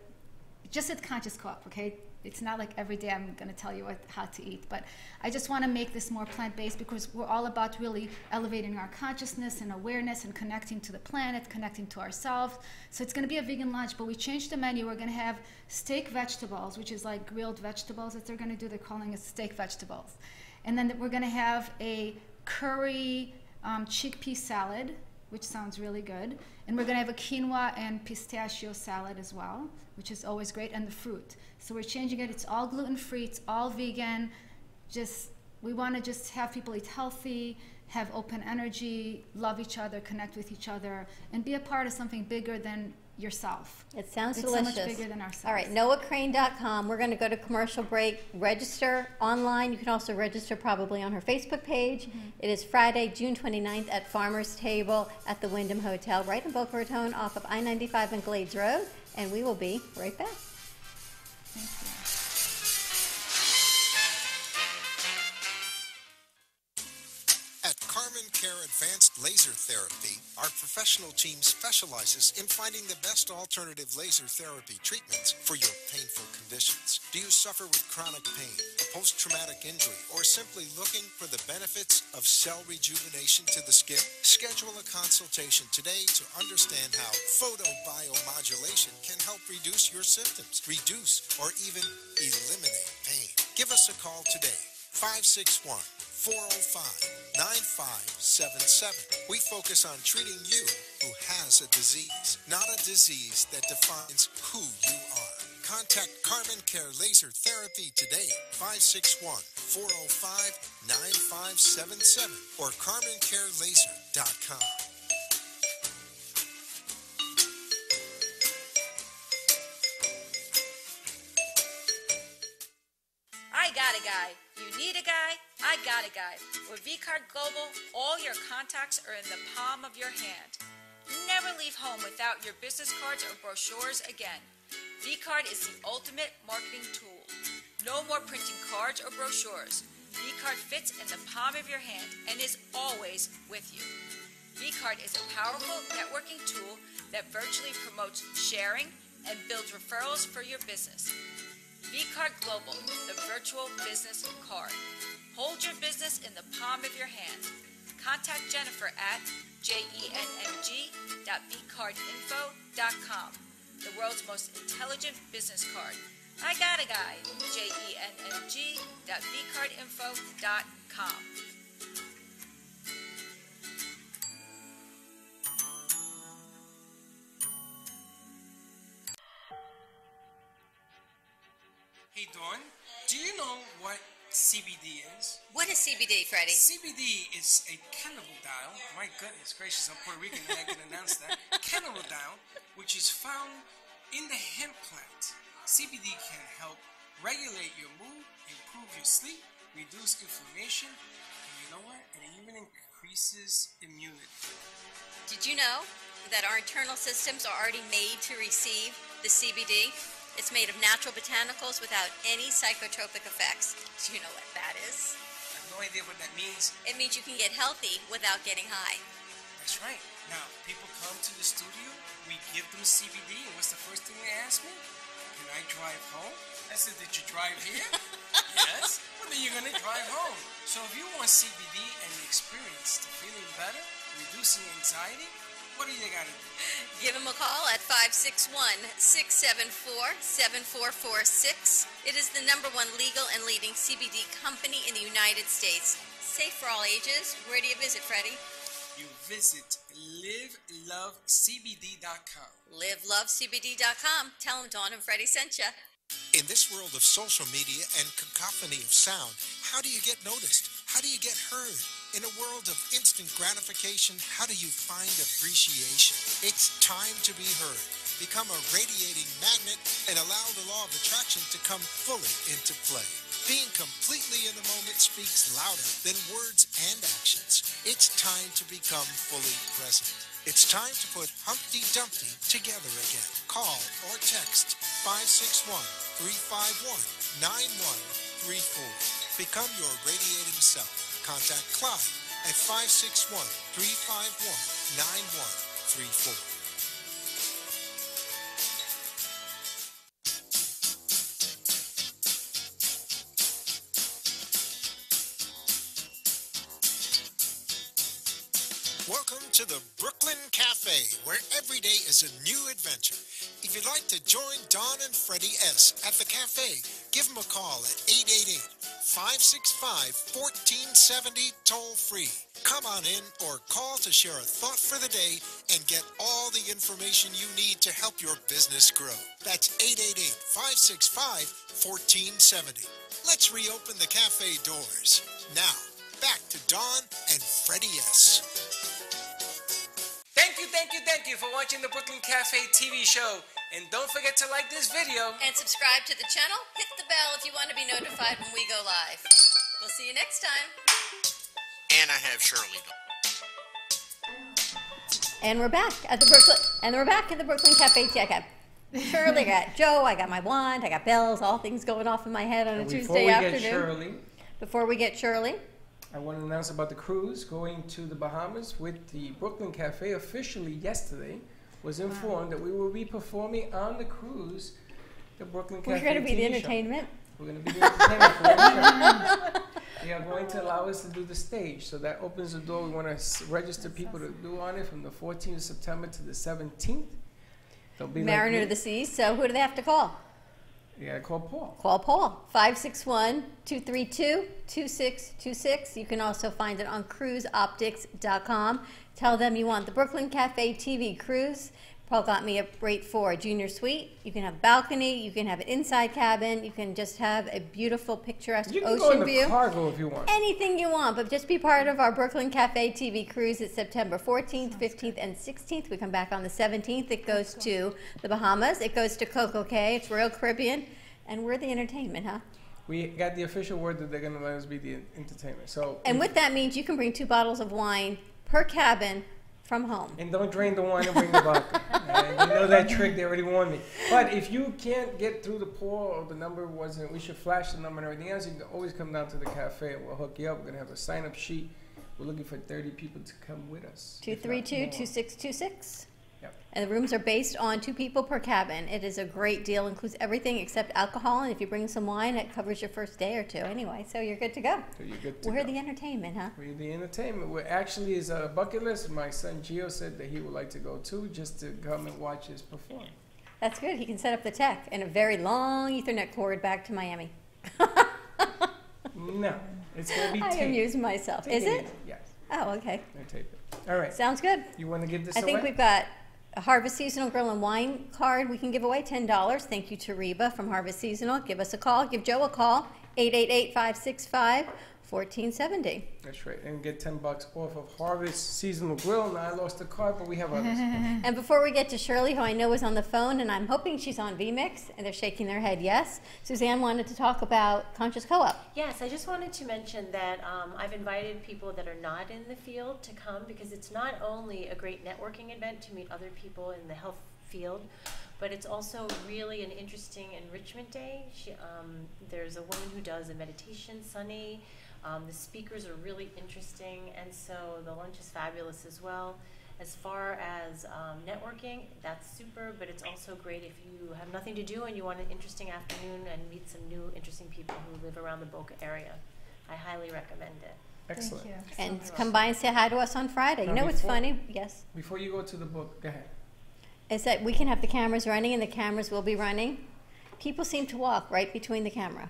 just at Conscious Co-op, okay? It's not like every day I'm going to tell you how to eat, but I just want to make this more plant-based because we're all about really elevating our consciousness and awareness and connecting to the planet, connecting to ourselves. So it's going to be a vegan lunch, but we changed the menu. We're going to have steak vegetables, which is like grilled vegetables that they're going to do. They're calling it steak vegetables. And then we're going to have a curry chickpea salad, which sounds really good. And we're going to have a quinoa and pistachio salad as well, which is always great, and the fruit. So we're changing it. It's all gluten-free. It's all vegan. We want to just have people eat healthy, have open energy, love each other, connect with each other, and be a part of something bigger than yourself. It sounds it's delicious. So much bigger than ourselves. All right, noahcrane.com. We're going to go to commercial break. Register online. You can also register probably on her Facebook page. It is Friday, June 29th at Farmer's Table at the Wyndham Hotel, right in Boca Raton off of I-95 and Glades Road. And we will be right back. Thank you. At Carmen Care Advanced Laser Therapy, our professional team specializes in finding the best alternative laser therapy treatments for your painful conditions. Do you suffer with chronic pain, post-traumatic injury, or simply looking for the benefits of cell rejuvenation to the skin? Schedule a consultation today to understand how photobiomodulation can help reduce your symptoms, reduce or even eliminate pain. Give us a call today, 561-405-9577. We focus on treating you who has a disease, not a disease that defines who you are. contact Carmen Care Laser Therapy today, 561-405-9577 or CarmenCareLaser.com. I got a guy. You need a guy? I got a guy. With VCard Global, all your contacts are in the palm of your hand. Never leave home without your business cards or brochures again. VCard is the ultimate marketing tool. No more printing cards or brochures. VCard fits in the palm of your hand and is always with you. VCard is a powerful networking tool that virtually promotes sharing and builds referrals for your business. VCard Global, the virtual business card. Hold your business in the palm of your hand. Contact Jennifer at jenng.vcardinfo.com, the world's most intelligent business card. I got a guy, jenng.vcardinfo.com. Hey, Dawn, do you know what CBD is? What is CBD, Freddy? CBD is a cannabidiol. My goodness gracious, I'm Puerto Rican and I can announce that. Cannabidiol, which is found in the hemp plant. CBD can help regulate your mood, improve your sleep, reduce inflammation, and you know what? It even increases immunity. Did you know that our internal systems are already made to receive the CBD? It's made of natural botanicals without any psychotropic effects. Do you know what that is? I have no idea what that means. It means you can get healthy without getting high. That's right. Now, people come to the studio, we give them CBD, and what's the first thing they ask me? Can I drive home? I said, did you drive here? Yes. Well, then you're going to drive home. So if you want CBD and the experience to feeling better, reducing anxiety, what do you got to do? Give them a call at 561-674-7446. It is the #1 legal and leading CBD company in the United States. Safe for all ages. Where do you visit, Freddie? You visit livelovecbd.com. livelovecbd.com. Tell them Dawn and Freddie sent you. In this world of social media and cacophony of sound, how do you get noticed? How do you get heard? In a world of instant gratification, how do you find appreciation? It's time to be heard. Become a radiating magnet and allow the law of attraction to come fully into play. Being completely in the moment speaks louder than words and actions. It's time to become fully present. It's time to put Humpty Dumpty together again. Call or text 561-351-9134. Become your radiating self. Contact Clyde at 561-351-9134. Welcome to the Brooklyn Cafe, where every day is a new adventure. If you'd like to join Dawn and Freddie S. at the cafe, give them a call at 888-565-1470 toll-free. Come on in or call to share a thought for the day and get all the information you need to help your business grow. That's 888-565-1470. Let's reopen the cafe doors. Now, back to Dawn and Freddie S. Thank you for watching the Brooklyn Cafe TV show. And don't forget to like this video. And subscribe to the channel. Hit the bell if you want to be notified when we go live. We'll see you next time. And I have Shirley. And we're back at the Brooklyn Cafe. I got Shirley, I got Joe, I got my wand, I got bells, all things going off in my head on a Tuesday afternoon. Before we get Shirley, I want to announce about the cruise going to the Bahamas with the Brooklyn Cafe. Officially yesterday was informed that we will be performing on the cruise, the Brooklyn Cafe. We're going to be TV the entertainment. Show. We're going to be the entertainment for one show. They are going to allow us to do the stage, so that opens the door. We want to register people to do on it from the 14th of September to the 17th. Mariner of the Seas. So who do they have to call? You got to call Paul. Call Paul. 561-232-2626. You can also find it on cruiseoptics.com. Tell them you want the Brooklyn Cafe TV cruise. Paul got me a rate for a junior suite. You can have a balcony. You can have an inside cabin. You can just have a beautiful, picturesque You can ocean go in the view. cargo if you want. Anything you want, but just be part of our Brooklyn Cafe TV cruise. It's September 14th, 15th, and 16th. We come back on the 17th. It goes to the Bahamas. It goes to Coco Cay. It's Royal Caribbean. And we're the entertainment, huh? We got the official word that they're going to let us be the entertainment. So, And what that means, you can bring 2 bottles of wine per cabin from home. And don't drain the wine and bring the vodka. You know that trick, they already warned me. But if you can't get through the poll or the number wasn't, we should flash the number and everything else, you can always come down to the cafe and we'll hook you up. We're going to have a sign-up sheet. We're looking for 30 people to come with us. 232-2626. Yep. And the rooms are based on 2 people per cabin. It is a great deal, includes everything except alcohol, and if you bring some wine, it covers your first day or 2 anyway, so you're good to go. So you're good to We're go. the entertainment, huh? We're the entertainment. We're actually is a bucket list. My son Gio said that he would like to go too, just to come and watch us perform. That's good. He can set up the tech and a very long Ethernet cord back to Miami. No, it's going to be I taped. amuse myself. Is it? Yes. Oh, okay. I tape it. All right. Sounds good. You want to give this I think away? we've got a Harvest Seasonal Grill and Wine card we can give away, $10. Thank you to Reba from Harvest Seasonal. Give us a call. Give Joe a call, 888-565-1470. That's right. And get $10 off of Harvest Seasonal Grill. Now I lost the card, but we have others. And before we get to Shirley, who I know is on the phone, and I'm hoping she's on VMix, and they're shaking their head yes, Suzanne wanted to talk about Conscious Co-op. Yes, I just wanted to mention that I've invited people that are not in the field to come because it's not only a great networking event to meet other people in the health field, but it's also really an interesting enrichment day. There's a woman who does a meditation, Sunny. The speakers are really interesting, and so the lunch is fabulous as well. As far as networking, that's super, but it's also great if you have nothing to do and you want an interesting afternoon and meet some new interesting people who live around the Boca area. I highly recommend it. Excellent. Thank you. And come by and say hi to us on Friday. You Now know what's before- funny? Yes. Before you go to the book, go ahead. Is that we can have the cameras running and the cameras will be running. People seem to walk right between the camera.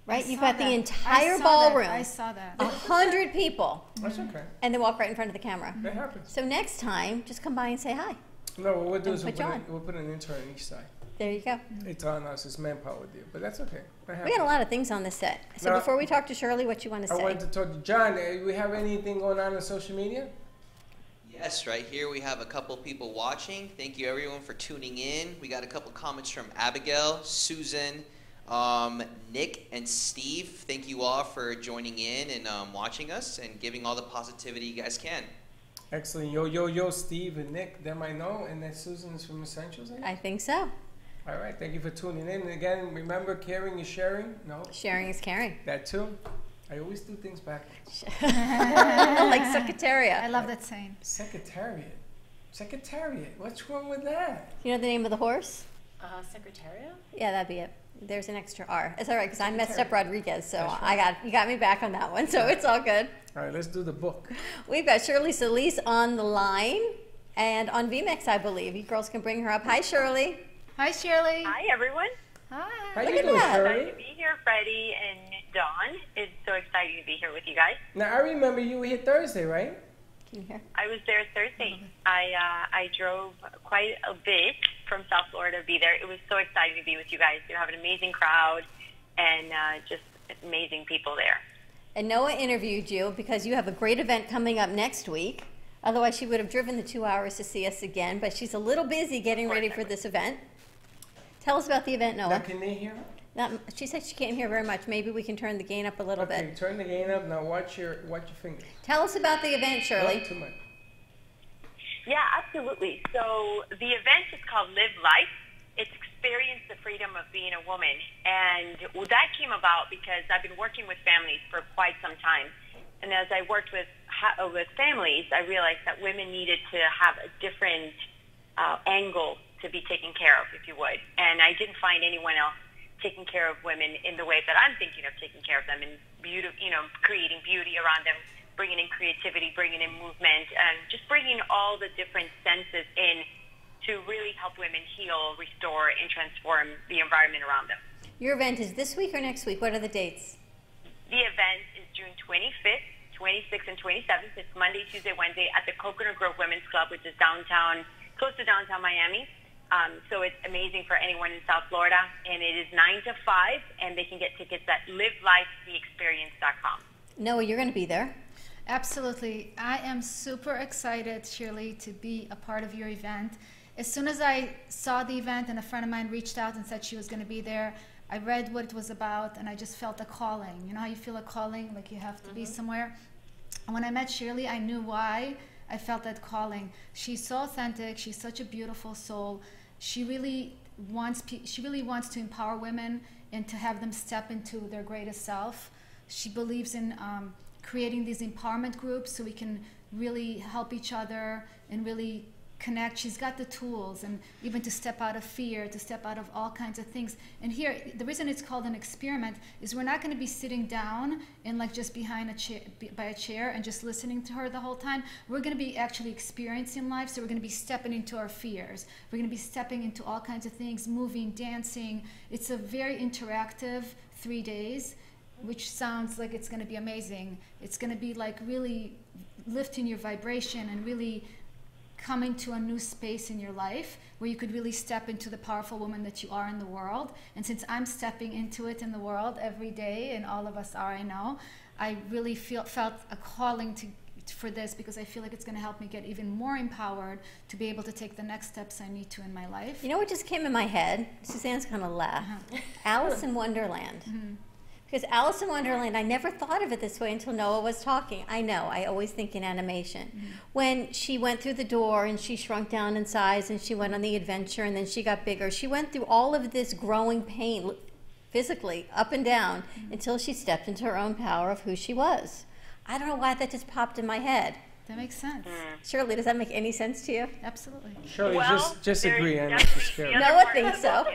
Right? You've got the entire ballroom. I saw that. 100 people. That's okay. And they walk right in front of the camera. That happens. So next time, just come by and say hi. No, what we'll do And is put you on. we'll put an intern on each side. There you go. It's on us. It's manpower deal. But that's okay. That We happens. got a lot of things on the set. So Now- before we talk to Shirley, what you want to I say? wanted to talk to John. Do we have anything going on social media? Yes, right here we have a couple people watching. Thank you everyone for tuning in. We got a couple comments from Abigail, Susan, Nick, and Steve. Thank you all for joining in and watching us and giving all the positivity you guys can. Excellent. Yo, Steve and Nick, them I know. And then Susan is from Essentials, I think so. All right. Thank you for tuning in. And again, remember, caring is sharing. No? Sharing is caring. That too. I always do things backwards. Like Secretariat. I love that saying. Secretariat. Secretariat. What's wrong with that? You know the name of the horse? Secretariat? Yeah, that'd be it. There's an extra R. It's all right because I messed up Secretariat. Rodriguez, so That's right. you got me back on that one, so it's all good. All right, let's do the book. We've got Shirley Solis on the line and on VMix, I believe. You girls can bring her up. Hi, Shirley. Hi, Shirley. Hi, everyone. Hi. How Look you at doing, that. Shirley? Excited to be here, Freddie and Dawn. It's so exciting to be here with you guys. Now, I remember you were here Thursday, right? Can you hear? I was there Thursday. I drove quite a bit from South Florida to be there. It was so exciting to be with you guys. You have an amazing crowd and just amazing people there. And Noah interviewed you because you have a great event coming up next week. Otherwise, she would have driven the 2 hours to see us again, but she's a little busy getting ready for this event. Tell us about the event, Now, Noah. can they hear her? She said she can't hear very much. Maybe we can turn the gain up a little Okay, bit. turn the gain up. Now, watch your fingers. Tell us about the event, Shirley. Not too much. Yeah, absolutely. So the event is called Live Life. It's Experience the Freedom of Being a Woman. And that came about because I've been working with families for quite some time. And as I worked with families, I realized that women needed to have a different angle to be taken care of, if you would. And I didn't find anyone else taking care of women in the way that I'm thinking of taking care of them, and beauty, creating beauty around them, bringing in creativity, bringing in movement, and just bringing all the different senses in to really help women heal, restore, and transform the environment around them. Your event is this week or next week? What are the dates? The event is June 25th, 26th, and 27th. It's Monday, Tuesday, Wednesday at the Coconut Grove Women's Club, which is downtown close to downtown Miami. So it's amazing for anyone in South Florida. And it is 9 to 5, and they can get tickets at livelifetheexperience.com. Noah, you're going to be there. Absolutely. I am super excited, Shirley, to be a part of your event. As soon as I saw the event and a friend of mine reached out and said she was going to be there, I read what it was about, and I just felt a calling. You know how you feel a calling, like you have to be somewhere? And when I met Shirley, I knew why I felt that calling. She's so authentic. She's such a beautiful soul. She really wants to empower women and to have them step into their greatest self. She believes in creating these empowerment groups so we can really help each other and really connect. She's got the tools, and even to step out of fear, to step out of all kinds of things. And here, the reason it's called an experiment is we're not going to be sitting down and like just behind a chair, by a chair and just listening to her the whole time. We're going to be actually experiencing life, so we're going to be stepping into our fears. We're going to be stepping into all kinds of things, moving, dancing. It's a very interactive 3 days, which sounds like it's going to be amazing. It's going to be like really lifting your vibration and really coming to a new space in your life where you could really step into the powerful woman that you are in the world. And since I'm stepping into it in the world every day, and all of us are, I know, I really felt a calling for this, because I feel like it's going to help me get even more empowered to be able to take the next steps I need to in my life. You know what just came in my head? Suzanne's going to laugh. Alice in Wonderland. Because Alice in Wonderland, I never thought of it this way until Noah was talking. I know, I always think in animation. When she went through the door and she shrunk down in size and she went on the adventure and then she got bigger, she went through all of this growing pain physically, up and down, until she stepped into her own power of who she was. I don't know why that just popped in my head. That makes sense. Shirley, does that make any sense to you? Absolutely. Shirley, just agree, and definitely it's scary. Noah thinks so.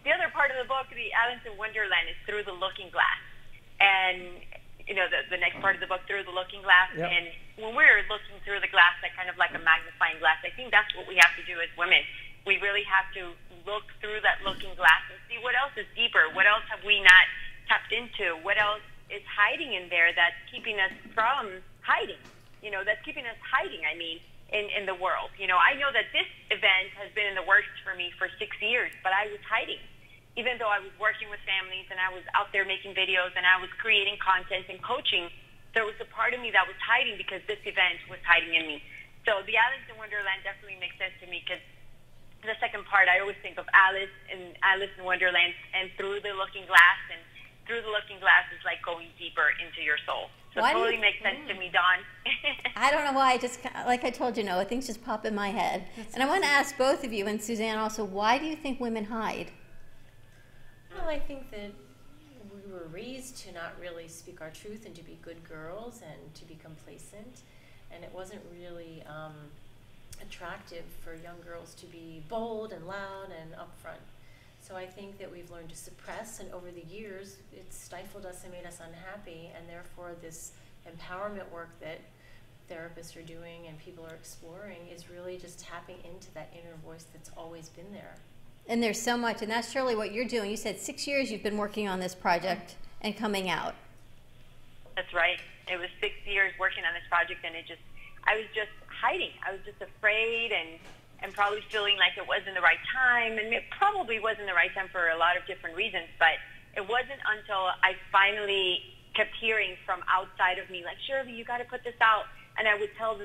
The other part of the book, the Alice in Wonderland, is Through the Looking Glass. And, you know, the next part of the book, Through the Looking Glass. Yep. And when we're looking through the glass, like kind of like a magnifying glass, I think that's what we have to do as women. We really have to look through that looking glass and see what else is deeper. What else have we not tapped into? What else is hiding in there that's keeping us from hiding? You know, that's keeping us hiding, I mean, in the world. You know, I know that this event has been in the works for me for 6 years, but I was hiding. Even though I was working with families and I was out there making videos and I was creating content and coaching, there was a part of me that was hiding because this event was hiding in me. So the Alice in Wonderland definitely makes sense to me, because the second part, I always think of Alice in Wonderland and Through the Looking Glass, and Through the Looking Glass is like going deeper into your soul. So it totally makes sense to me, Dawn. I don't know why, like I told you, Noah, things just pop in my head. And I want to ask both of you, and Suzanne also, why do you think women hide? Well, I think that we were raised to not really speak our truth and to be good girls and to be complacent, and it wasn't really attractive for young girls to be bold and loud and upfront. So I think that we've learned to suppress, and over the years it's stifled us and made us unhappy, and therefore this empowerment work that therapists are doing and people are exploring is really just tapping into that inner voice that's always been there. And there's so much, and that's surely what you're doing. You said 6 years you've been working on this project and coming out. That's right. It was 6 years working on this project, and I was just hiding. I was just afraid and probably feeling like it wasn't the right time, and it probably wasn't the right time for a lot of different reasons, but it wasn't until I finally kept hearing from outside of me, like, Shirley, you got to put this out, and I would tell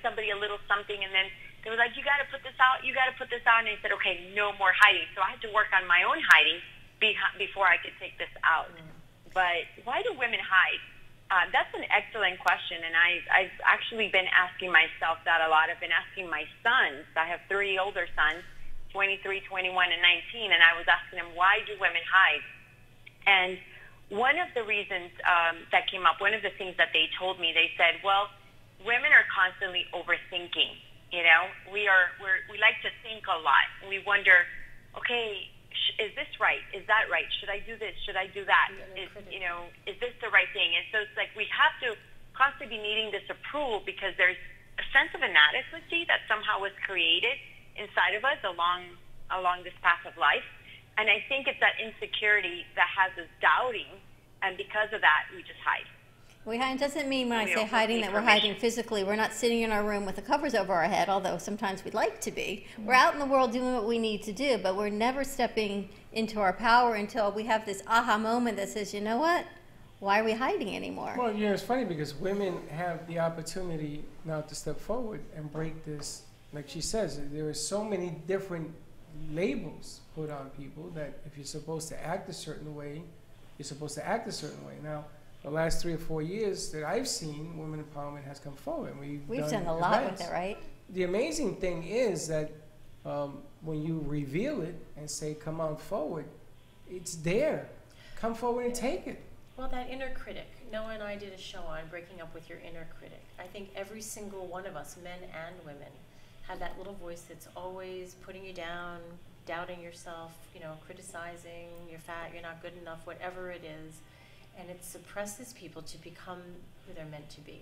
somebody a little something, and then they were like, you got to put this out, you got to put this out. And I said, okay, no more hiding. So I had to work on my own hiding before I could take this out. But why do women hide? That's an excellent question. And I've actually been asking myself that a lot. I've been asking my sons. I have 3 older sons, 23, 21, and 19. And I was asking them, why do women hide? And one of the reasons that came up, one of the things that they told me, they said, well, women are constantly overthinking. You know, we like to think a lot. We wonder, okay, is this right? Is that right? Should I do this? Should I do that? Is this the right thing? And so it's like we have to constantly be needing this approval, because there's a sense of inadequacy that somehow was created inside of us along this path of life. And I think it's that insecurity that has us doubting, and because of that, we just hide. We hide doesn't mean when I We say also hiding need that we're permission. hiding physically. We're not sitting in our room with the covers over our head, although sometimes we'd like to be. We're out in the world doing what we need to do, but we're never stepping into our power until we have this aha moment that says, you know what? Why are we hiding anymore? Well, you know, it's funny because women have the opportunity now to step forward and break this. Like she says, there are so many different labels put on people that if you're supposed to act a certain way, you're supposed to act a certain way. Now, the last 3 or 4 years that I've seen, women empowerment has come forward. We've done a lot with it, right? The amazing thing is that when you reveal it and say, come on forward, it's there. Come forward and take it. Well, that inner critic. Noah and I did a show on breaking up with your inner critic. I think every single one of us, men and women, have that little voice that's always putting you down, doubting yourself, you know, criticizing, you're fat, you're not good enough, whatever it is. And it suppresses people to become who they're meant to be.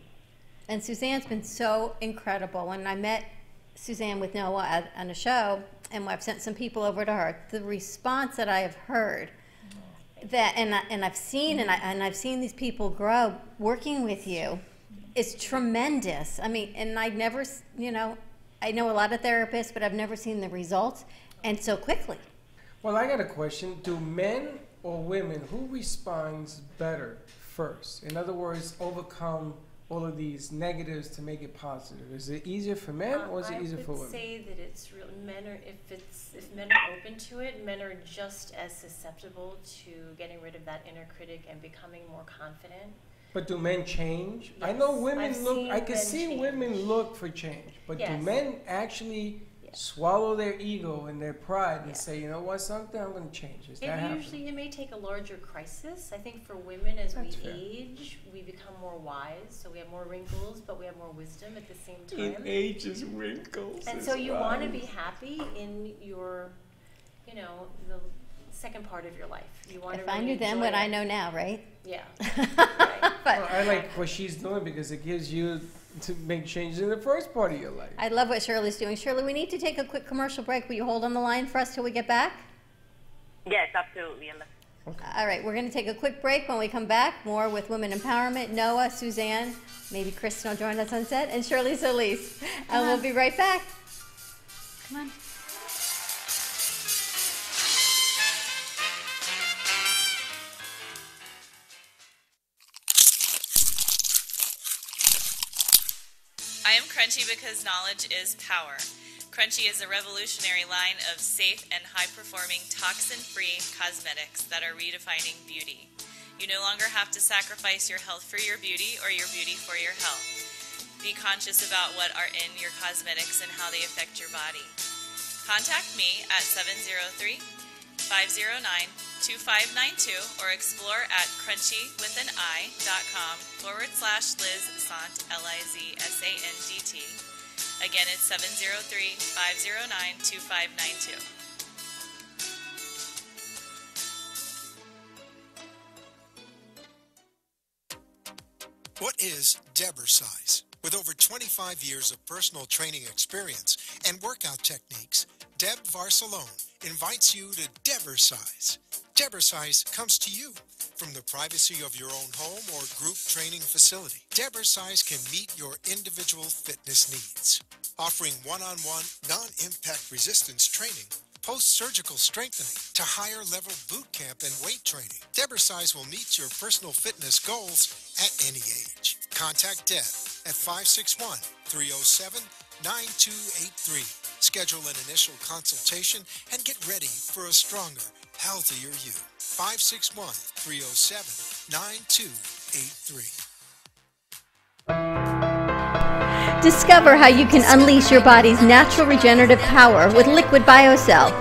And Suzanne's been so incredible. When I met Suzanne with Noah on a show, and I've sent some people over to her, the response that I have heard, that and I've seen and I've seen these people grow working with you, is tremendous. I mean, and I never, you know, I know a lot of therapists, but I've never seen the results, and so quickly. Well, I got a question. Do men or women, who responds better first? In other words, overcome all of these negatives to make it positive. Is it easier for men or is it easier for women? I would say that it's really men are if men are open to it, men are just as susceptible to getting rid of that inner critic and becoming more confident. But do men change? Yes. I know women I've look. seen I can men see change. women look for change, but do Yes. men actually swallow their ego and their pride and say, you know what, something I'm going to change? Is that happening? It may take a larger crisis. I think for women, as That's we fair. age, we become more wise. So we have more wrinkles, but we have more wisdom at the same It time. ages wrinkles. And so you want to be happy in your, you know, the second part of your life. You want If to I really knew then enjoy what I it. know now, right? Yeah. Well, I like what she's doing because it gives you to make changes in the first part of your life. I love what Shirley's doing. Shirley, we need to take a quick commercial break. Will you hold on the line for us till we get back? Yes, absolutely. All right, we're going to take a quick break. When we come back, more with Women Empowerment, Noah, Suzanne, maybe Kristen will join us on set, and Shirley Solis. And we'll be right back. Come on. I am Crunchy because knowledge is power. Crunchy is a revolutionary line of safe and high-performing toxin-free cosmetics that are redefining beauty. You no longer have to sacrifice your health for your beauty or your beauty for your health. Be conscious about what are in your cosmetics and how they affect your body. Contact me at 703-509-2592 or explore at crunchywithanI.com/Liz Sant, LIZSANDT. Again, it's 703-509-2592. What is Debersize? With over 25 years of personal training experience and workout techniques, Deb Varsalone invites you to Debersize. Debersize comes to you from the privacy of your own home or group training facility. Debersize can meet your individual fitness needs, offering one-on-one, non-impact resistance training, post-surgical strengthening to higher-level boot camp and weight training. Debersize will meet your personal fitness goals at any age. Contact Deb at 561-307-9283. Schedule an initial consultation and get ready for a stronger, healthier you. 561-307-9283. Discover how you can unleash your body's natural regenerative power with Liquid BioCell.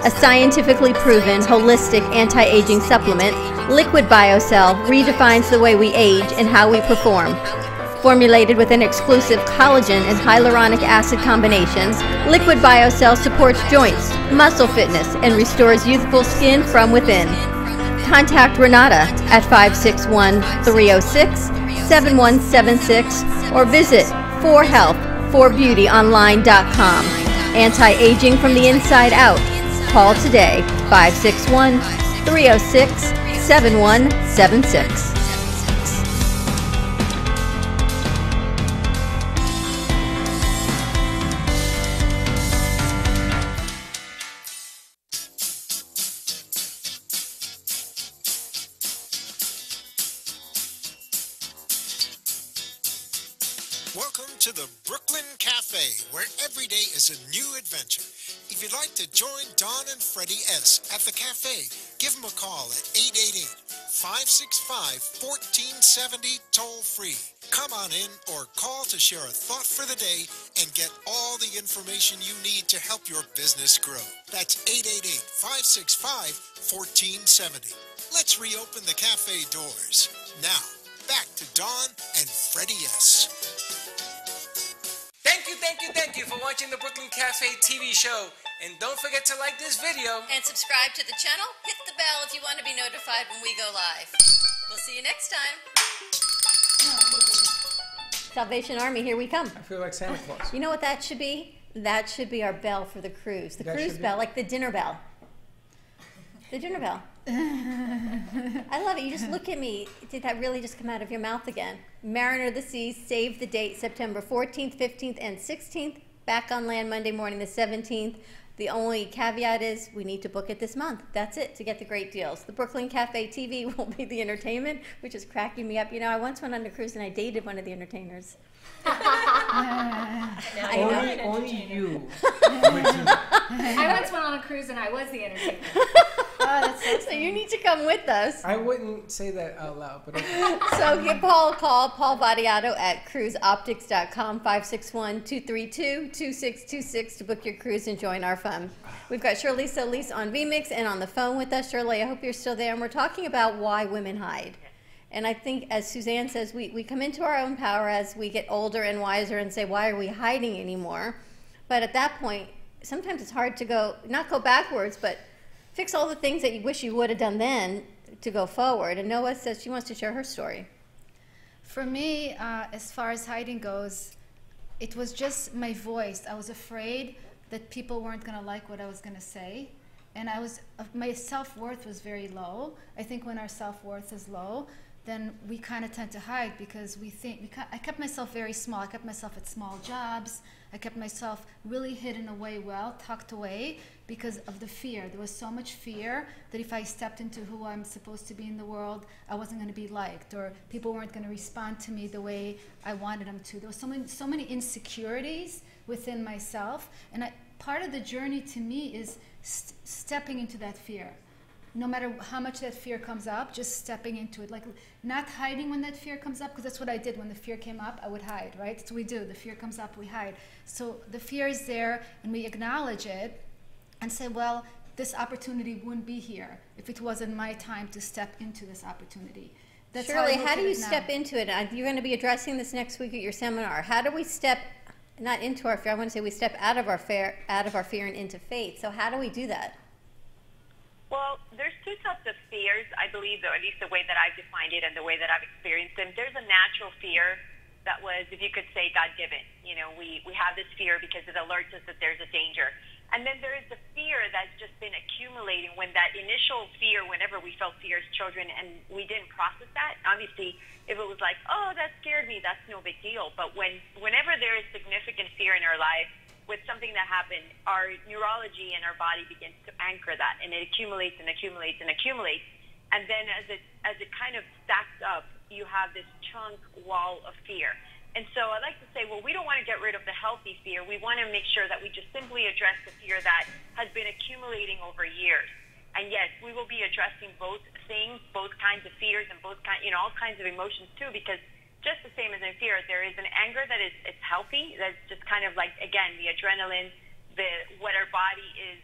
A scientifically proven, holistic anti-aging supplement, Liquid BioCell redefines the way we age and how we perform. Formulated with an exclusive collagen and hyaluronic acid combination, Liquid BioCell supports joints, muscle fitness, and restores youthful skin from within. Contact Renata at 561-306-7176 or visit 4health4beautyonline.com. Anti-aging from the inside out. Call today, 561-306-7176. Welcome to the Brooklyn Cafe, where every day is a new adventure. If you'd like to join Don and Freddy S. at the cafe, give them a call at 888-565-1470 toll-free. Come on in or call to share a thought for the day and get all the information you need to help your business grow. That's 888-565-1470. Let's reopen the cafe doors. Now, back to Don and Freddy S. Thank you for watching the Brooklyn Cafe TV show. And don't forget to like this video. And subscribe to the channel. Hit the bell if you want to be notified when we go live. We'll see you next time. Salvation Army, here we come. I feel like Santa Claus. You know what that should be? That should be our bell for the cruise. The cruise bell, like the dinner bell. The dinner bell. I love it. You just look at me. Did that really just come out of your mouth again? Mariner of the Seas, save the date, September 14th, 15th, and 16th. Back on land Monday morning, the 17th. The only caveat is we need to book it this month. That's it, to get the great deals. The Brooklyn Cafe TV will be the entertainment, which is cracking me up. You know, I once went on a cruise and I dated one of the entertainers. Only you. I once went on a cruise and I was the entertainer. So you need to come with us. I wouldn't say that out loud, but okay. So give Paul a call, Paul Vadiato at cruiseoptics.com, 561-232-2626 to book your cruise and join our fun. We've got Shirley Solis on VMix and on the phone with us. Shirley, I hope you're still there. And we're talking about why women hide. And I think, as Suzanne says, we come into our own power as we get older and wiser and say, why are we hiding anymore? But at that point, sometimes it's hard to not go backwards, but fix all the things that you wish you would have done then to go forward. And Noah says she wants to share her story. For me, as far as hiding goes, it was just my voice. I was afraid that people weren't going to like what I was going to say. And my self-worth was very low. I think when our self-worth is low, then we kind of tend to hide because I kept myself very small. I kept myself at small jobs. I kept myself really hidden away, tucked away, because of the fear. There was so much fear that if I stepped into who I'm supposed to be in the world, I wasn't going to be liked, or people weren't going to respond to me the way I wanted them to. There was so many insecurities within myself, and part of the journey to me is stepping into that fear. No matter how much that fear comes up, just stepping into it. Like not hiding when that fear comes up, because that's what I did. When the fear came up, I would hide, right? That's what we do. The fear comes up, we hide. So the fear is there, and we acknowledge it and say, well, this opportunity wouldn't be here if it wasn't my time to step into this opportunity. That's Shirley, how do you step into it? You're going to be addressing this next week at your seminar. How do we step, not into our fear, I want to say we step out of our fear and into faith. So how do we do that? Well, there's two types of fears, I believe, or at least the way that I've defined it and the way that I've experienced them. There's a natural fear that was, if you could say, God-given. You know, we have this fear because it alerts us that there's a danger. And then there is the fear that's just been accumulating when that initial fear, whenever we felt fear as children and we didn't process that. Obviously, if it was like, oh, that scared me, that's no big deal. But whenever there is significant fear in our life, with something that happened, our neurology and our body begins to anchor that, and it accumulates and accumulates and accumulates. And then as it kind of stacks up, you have this chunk wall of fear. And so I like to say, well, we don't want to get rid of the healthy fear. We want to make sure that we just simply address the fear that has been accumulating over years. And yes, we will be addressing both things, both kinds of fears and all kinds of emotions too, because just the same as in fear, there is an anger that it's healthy. That's just kind of like, again, the adrenaline, what our body is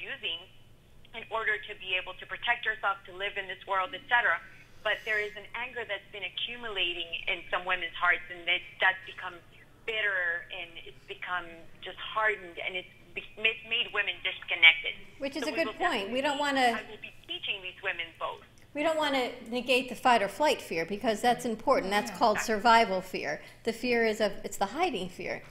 using in order to be able to protect yourself, to live in this world, etc. But there is an anger that's been accumulating in some women's hearts, and that's become bitter, and it's become just hardened, and it's made women disconnected. Which is a good point. We don't want to. I will be teaching these women both. We don't want to negate the fight or flight fear, because that's important. That's called survival fear. The fear is it's the hiding fear.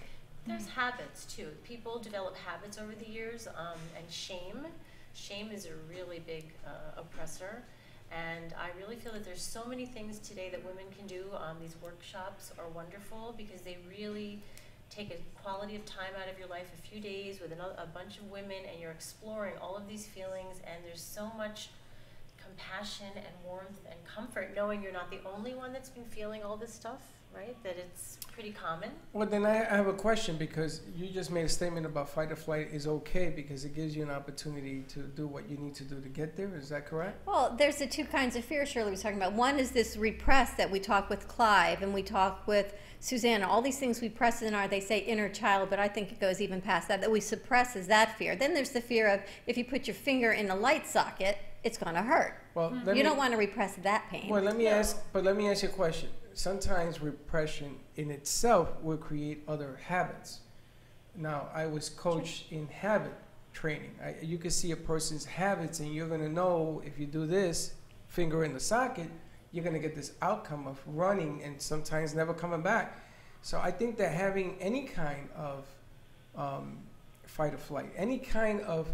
There's habits too. People develop habits over the years, and shame. Shame is a really big oppressor. And I really feel that there's so many things today that women can do. These workshops are wonderful because they really take a quality of time out of your life, a few days with a bunch of women, and you're exploring all of these feelings, and there's so much compassion and warmth and comfort knowing you're not the only one that's been feeling all this stuff, right? That it's pretty common. Well, then I have a question, because you just made a statement about fight or flight is okay because it gives you an opportunity to do what you need to do to get there. Is that correct? Well, there's the two kinds of fear Shirley was talking about. One is this repressed that we talk with Clive and we talk with Susanna. All these things we press in our, they say, inner child, but I think it goes even past that, that we suppress is that fear. Then there's the fear of if you put your finger in a light socket, it's going to hurt. Well, you don't want to repress that pain. Well, let me ask you a question. Sometimes repression in itself will create other habits. Now, I was coached in habit training. You can see a person's habits, and you're going to know if you do this, finger in the socket, you're going to get this outcome of running and sometimes never coming back. So I think that having any kind of fight or flight, any kind of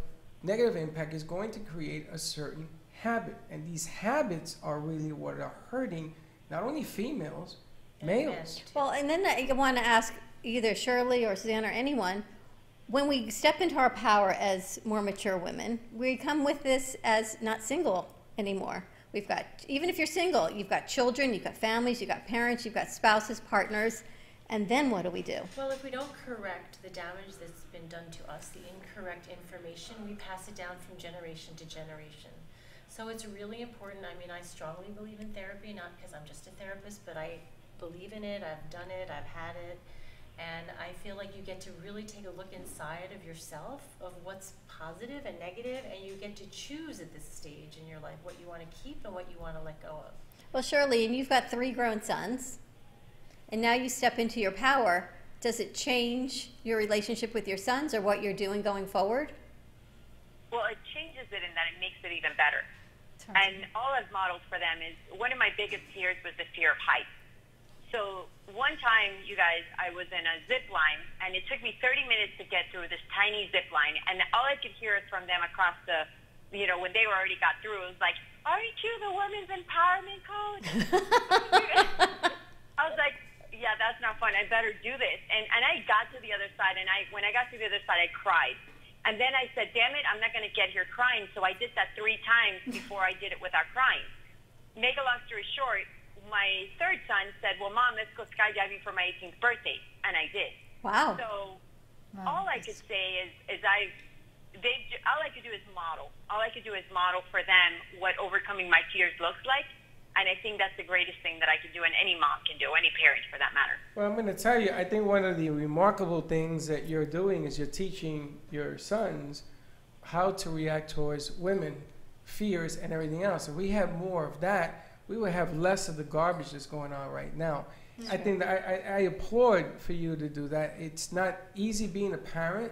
negative impact is going to create a certain habit. And these habits are really what are hurting not only females, males. Well, and then I want to ask either Shirley or Susanna or anyone, when we step into our power as more mature women, we come with this as not single anymore. We've got, even if you're single, you've got children, you've got families, you've got parents, you've got spouses, partners, and then what do we do? Well, if we don't correct the damage that's been done to us, the incorrect information, we pass it down from generation to generation. So it's really important. I mean, I strongly believe in therapy, not because I'm just a therapist, but I believe in it, I've done it, I've had it, and I feel like you get to really take a look inside of yourself of what's positive and negative, and you get to choose at this stage in your life what you want to keep and what you want to let go of. Well, Shirley, and you've got 3 grown sons, and now you step into your power. Does it change your relationship with your sons or what you're doing going forward? Well, it changes it in that it makes it even better. And all I've modeled for them is, one of my biggest fears was the fear of heights. So one time, you guys, I was in a zip line, and it took me 30 minutes to get through this tiny zip line, and all I could hear is from them across the, you know, when they already got through, it was like, aren't you the women's empowerment coach? I was like, yeah, that's not fun. I better do this. And I got to the other side, and when I got to the other side, I cried. And then I said, damn it, I'm not going to get here crying. So I did that 3 times before I did it without crying. Make a long story short, my third son said, well, Mom, let's go skydiving for my 18th birthday. And I did. Wow. So all I could say is all I could do is model. All I could do is model for them what overcoming my fears looks like. And I think that's the greatest thing that I can do, and any mom can do, any parent for that matter. Well, I'm going to tell you, I think one of the remarkable things that you're doing is you're teaching your sons how to react towards women, fears, and everything else. If we had more of that, we would have less of the garbage that's going on right now. I think that I applaud for you to do that. It's not easy being a parent.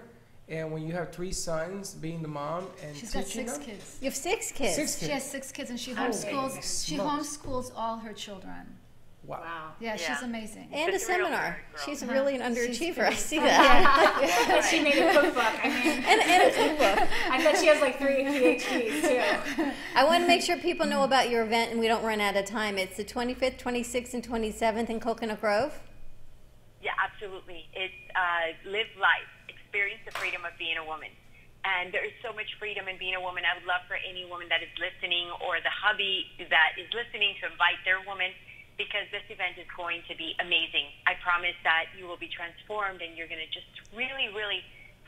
And when you have 3 sons, being the mom and She's got teaching 6 them. kids. You have 6 kids. 6 kids. She has 6 kids, and she Holy homeschools all her children. Wow. Yeah, she's amazing. And a seminar. She's really an underachiever. I see Yeah. that. And she made a cookbook. I mean, and a cookbook. I bet she has like 3 PhDs too. I want to make sure people know about your event, and we don't run out of time. It's the 25th, 26th, and 27th in Coconut Grove. Yeah, absolutely. It's Live Life. Experience the freedom of being a woman. And there is so much freedom in being a woman. I would love for any woman that is listening, or the hubby that is listening, to invite their woman, because this event is going to be amazing. I promise that you will be transformed, and you're going to just really, really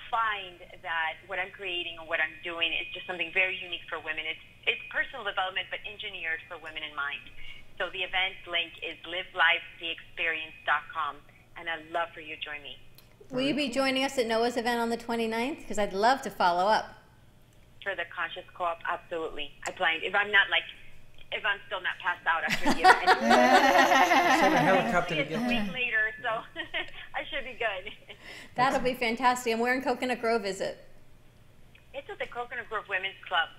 find that what I'm creating and what I'm doing is just something very unique for women. It's personal development, but engineered for women in mind. So the event link is livelifetheexperience.com, and I'd love for you to join me. Will you be joining us at Noah's event on the 29th? Because I'd love to follow up. For the Conscious Co-op, absolutely. I plan. If I'm still not passed out after the event. Send a helicopter to get a week later, so I should be good. That'll be fantastic. And where in Coconut Grove is it? It's at the Coconut Grove Women's Club.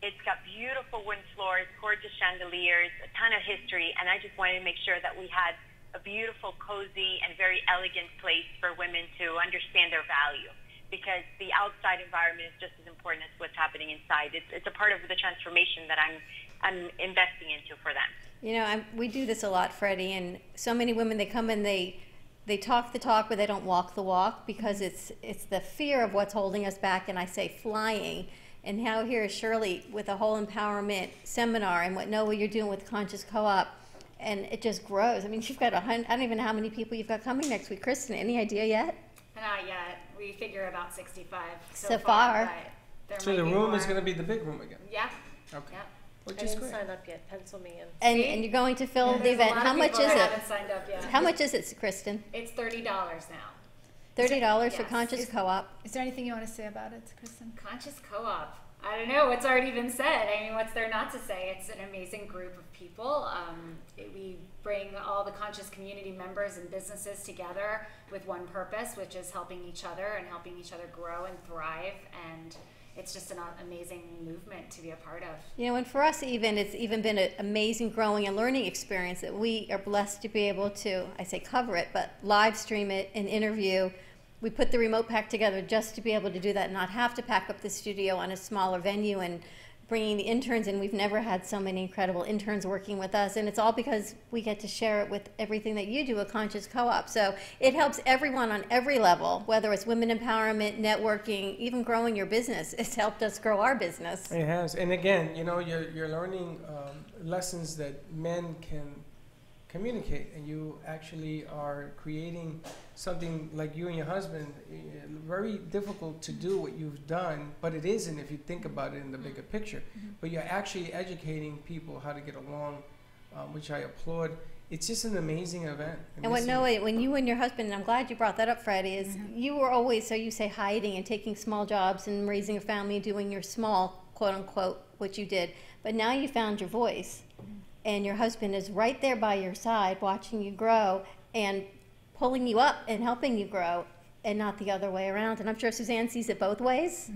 It's got beautiful wooden floors, gorgeous chandeliers, a ton of history, and I just wanted to make sure that we had a beautiful, cozy, and very elegant place for women to understand their value, because the outside environment is just as important as what's happening inside. It's a part of the transformation that I'm investing into for them. You know, we do this a lot, Freddie, and so many women, they come and they talk the talk, but they don't walk the walk, because it's the fear of what's holding us back, and I say flying. And now here is Shirley with a whole empowerment seminar, and what Noah you're doing with Conscious Co-op. and it just grows. I mean, you've got 100, I don't even know how many people you've got coming next week. Kristen, any idea yet? Not yet. We figure about 65 So far. But there So might the be room more. is going to be the big room again. Yeah. Okay. Yeah. Which I is didn't great. sign up yet. Pencil me in. And you're going to fill the There's a event. lot of How much people is that it? haven't signed up yet. How much is it, Kristen? It's $30 now. $30 for Yes. Conscious Co-op. Is there anything you want to say about it, Kristen? Conscious Co-op. I don't know what's already been said. I mean, what's there not to say? It's an amazing group of people. We bring all the conscious community members and businesses together with one purpose, which is helping each other and helping each other grow and thrive. And it's just an amazing movement to be a part of. You know, and for us even, it's even been an amazing growing and learning experience that we are blessed to be able to, I say cover it, but live stream it and interview. We put the remote pack together just to be able to do that and not have to pack up the studio on a smaller venue and bringing the interns in. We've never had so many incredible interns working with us, and it's all because we get to share it with everything that you do at Conscious Co-op. So it helps everyone on every level, whether it's women empowerment, networking, even growing your business. It's helped us grow our business. It has. And again, you know, you're learning lessons that men can communicate, and you actually are creating something like you and your husband, very difficult to do what you've done, but it isn't if you think about it in the bigger picture. But you're actually educating people how to get along, which I applaud. It's just an amazing event. And when you and your husband, and I'm glad you brought that up, Freddy, is you were always, so you say, hiding and taking small jobs and raising a family and doing your small, quote unquote, what you did. But now you found your voice, and your husband is right there by your side watching you grow and pulling you up and helping you grow, and not the other way around. And I'm sure Suzanne sees it both ways.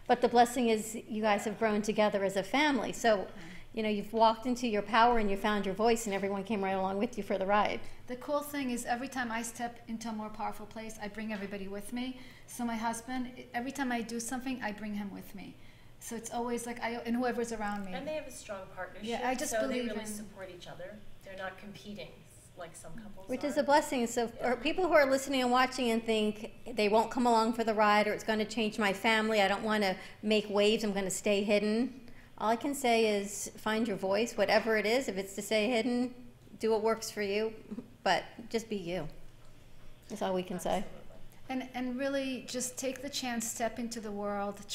But the blessing is you guys have grown together as a family. So, you know, you've walked into your power and you found your voice, and everyone came right along with you for the ride. The cool thing is every time I step into a more powerful place, I bring everybody with me. So my husband, every time I do something, I bring him with me. So it's always like and whoever's around me. And they have a strong partnership. Yeah, I just so believe they really in support each other. They're not competing like some couples Which are. is a blessing. So for people who are listening and watching and think they won't come along for the ride, or it's going to change my family, I don't want to make waves, I'm going to stay hidden. All I can say is find your voice, whatever it is. If it's to stay hidden, do what works for you, but just be you. That's all we can say. And really just take the chance, step into the world, have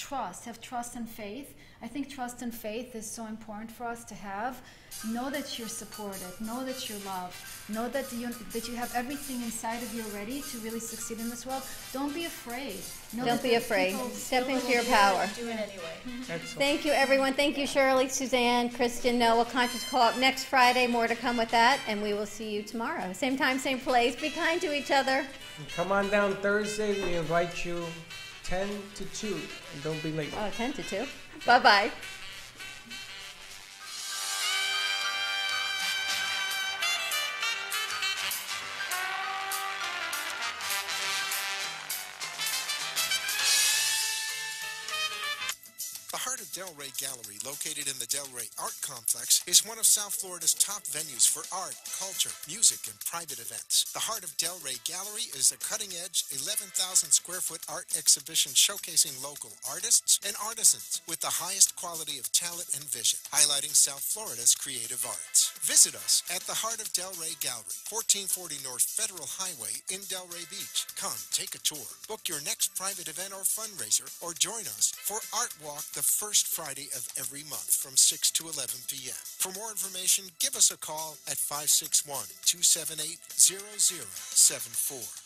trust and faith. I think trust and faith is so important for us to have. Know that you're supported, know that you're loved, know that you have everything inside of you already to really succeed in this world. Don't be afraid. Don't be afraid. Step into your power. Do it anyway. Thank you, everyone. Thank you, Shirley, Suzanne, Kristen, Noah. Conscious Co-op next Friday. More to come with that, and we will see you tomorrow. Same time, same place. Be kind to each other. And come on down Thursday. We invite you 10 to 2, and don't be late. Oh, 10 to 2. Bye-bye. The Heart of Delray Gallery, located in the Delray Art Complex, is one of South Florida's top venues for art, culture, music, and private events. The Heart of Delray Gallery is a cutting-edge, 11,000-square-foot art exhibition showcasing local artists and artisans with the highest quality of talent and vision, highlighting South Florida's creative arts. Visit us at the Heart of Delray Gallery, 1440 North Federal Highway in Delray Beach. Come, take a tour, book your next private event or fundraiser, or join us for Art Walk the first Friday of every month from 6 to 11 p.m. For more information, give us a call at 561-278-0074.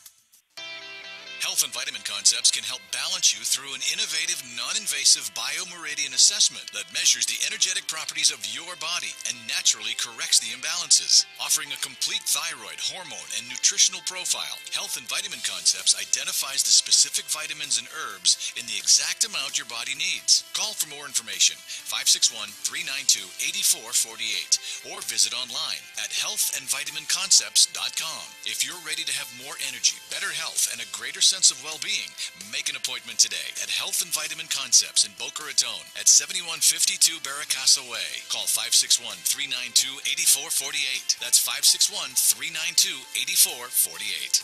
Health and Vitamin Concepts can help balance you through an innovative, non-invasive biomeridian assessment that measures the energetic properties of your body and naturally corrects the imbalances. Offering a complete thyroid, hormone, and nutritional profile, Health and Vitamin Concepts identifies the specific vitamins and herbs in the exact amount your body needs. Call for more information, 561-392-8448, or visit online at healthandvitaminconcepts.com. If you're ready to have more energy, better health, and a greater sense of well-being, make an appointment today at Health and Vitamin Concepts in Boca Raton at 7152 Barracasa Way. Call 561-392-8448. That's 561-392-8448.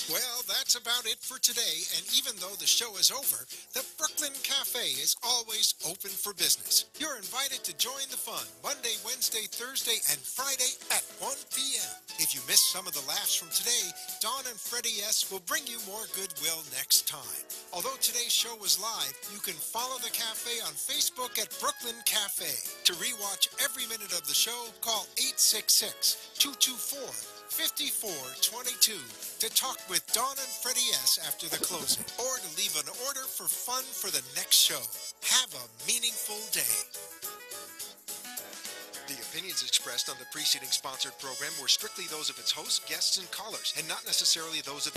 Well, that that's about it for today, and even though the show is over, the Brooklyn Cafe is always open for business. You're invited to join the fun Monday, Wednesday, Thursday, and Friday at 1 p.m. If you missed some of the laughs from today, Dawn and Freddie S. will bring you more goodwill next time. Although today's show was live, you can follow the cafe on Facebook at Brooklyn Cafe. To rewatch every minute of the show, call 866-224-5422 to talk with Dawn and Freddie S. after the closing, or to leave an order for fun for the next show. Have a meaningful day. The opinions expressed on the preceding sponsored program were strictly those of its hosts, guests, and callers, and not necessarily those of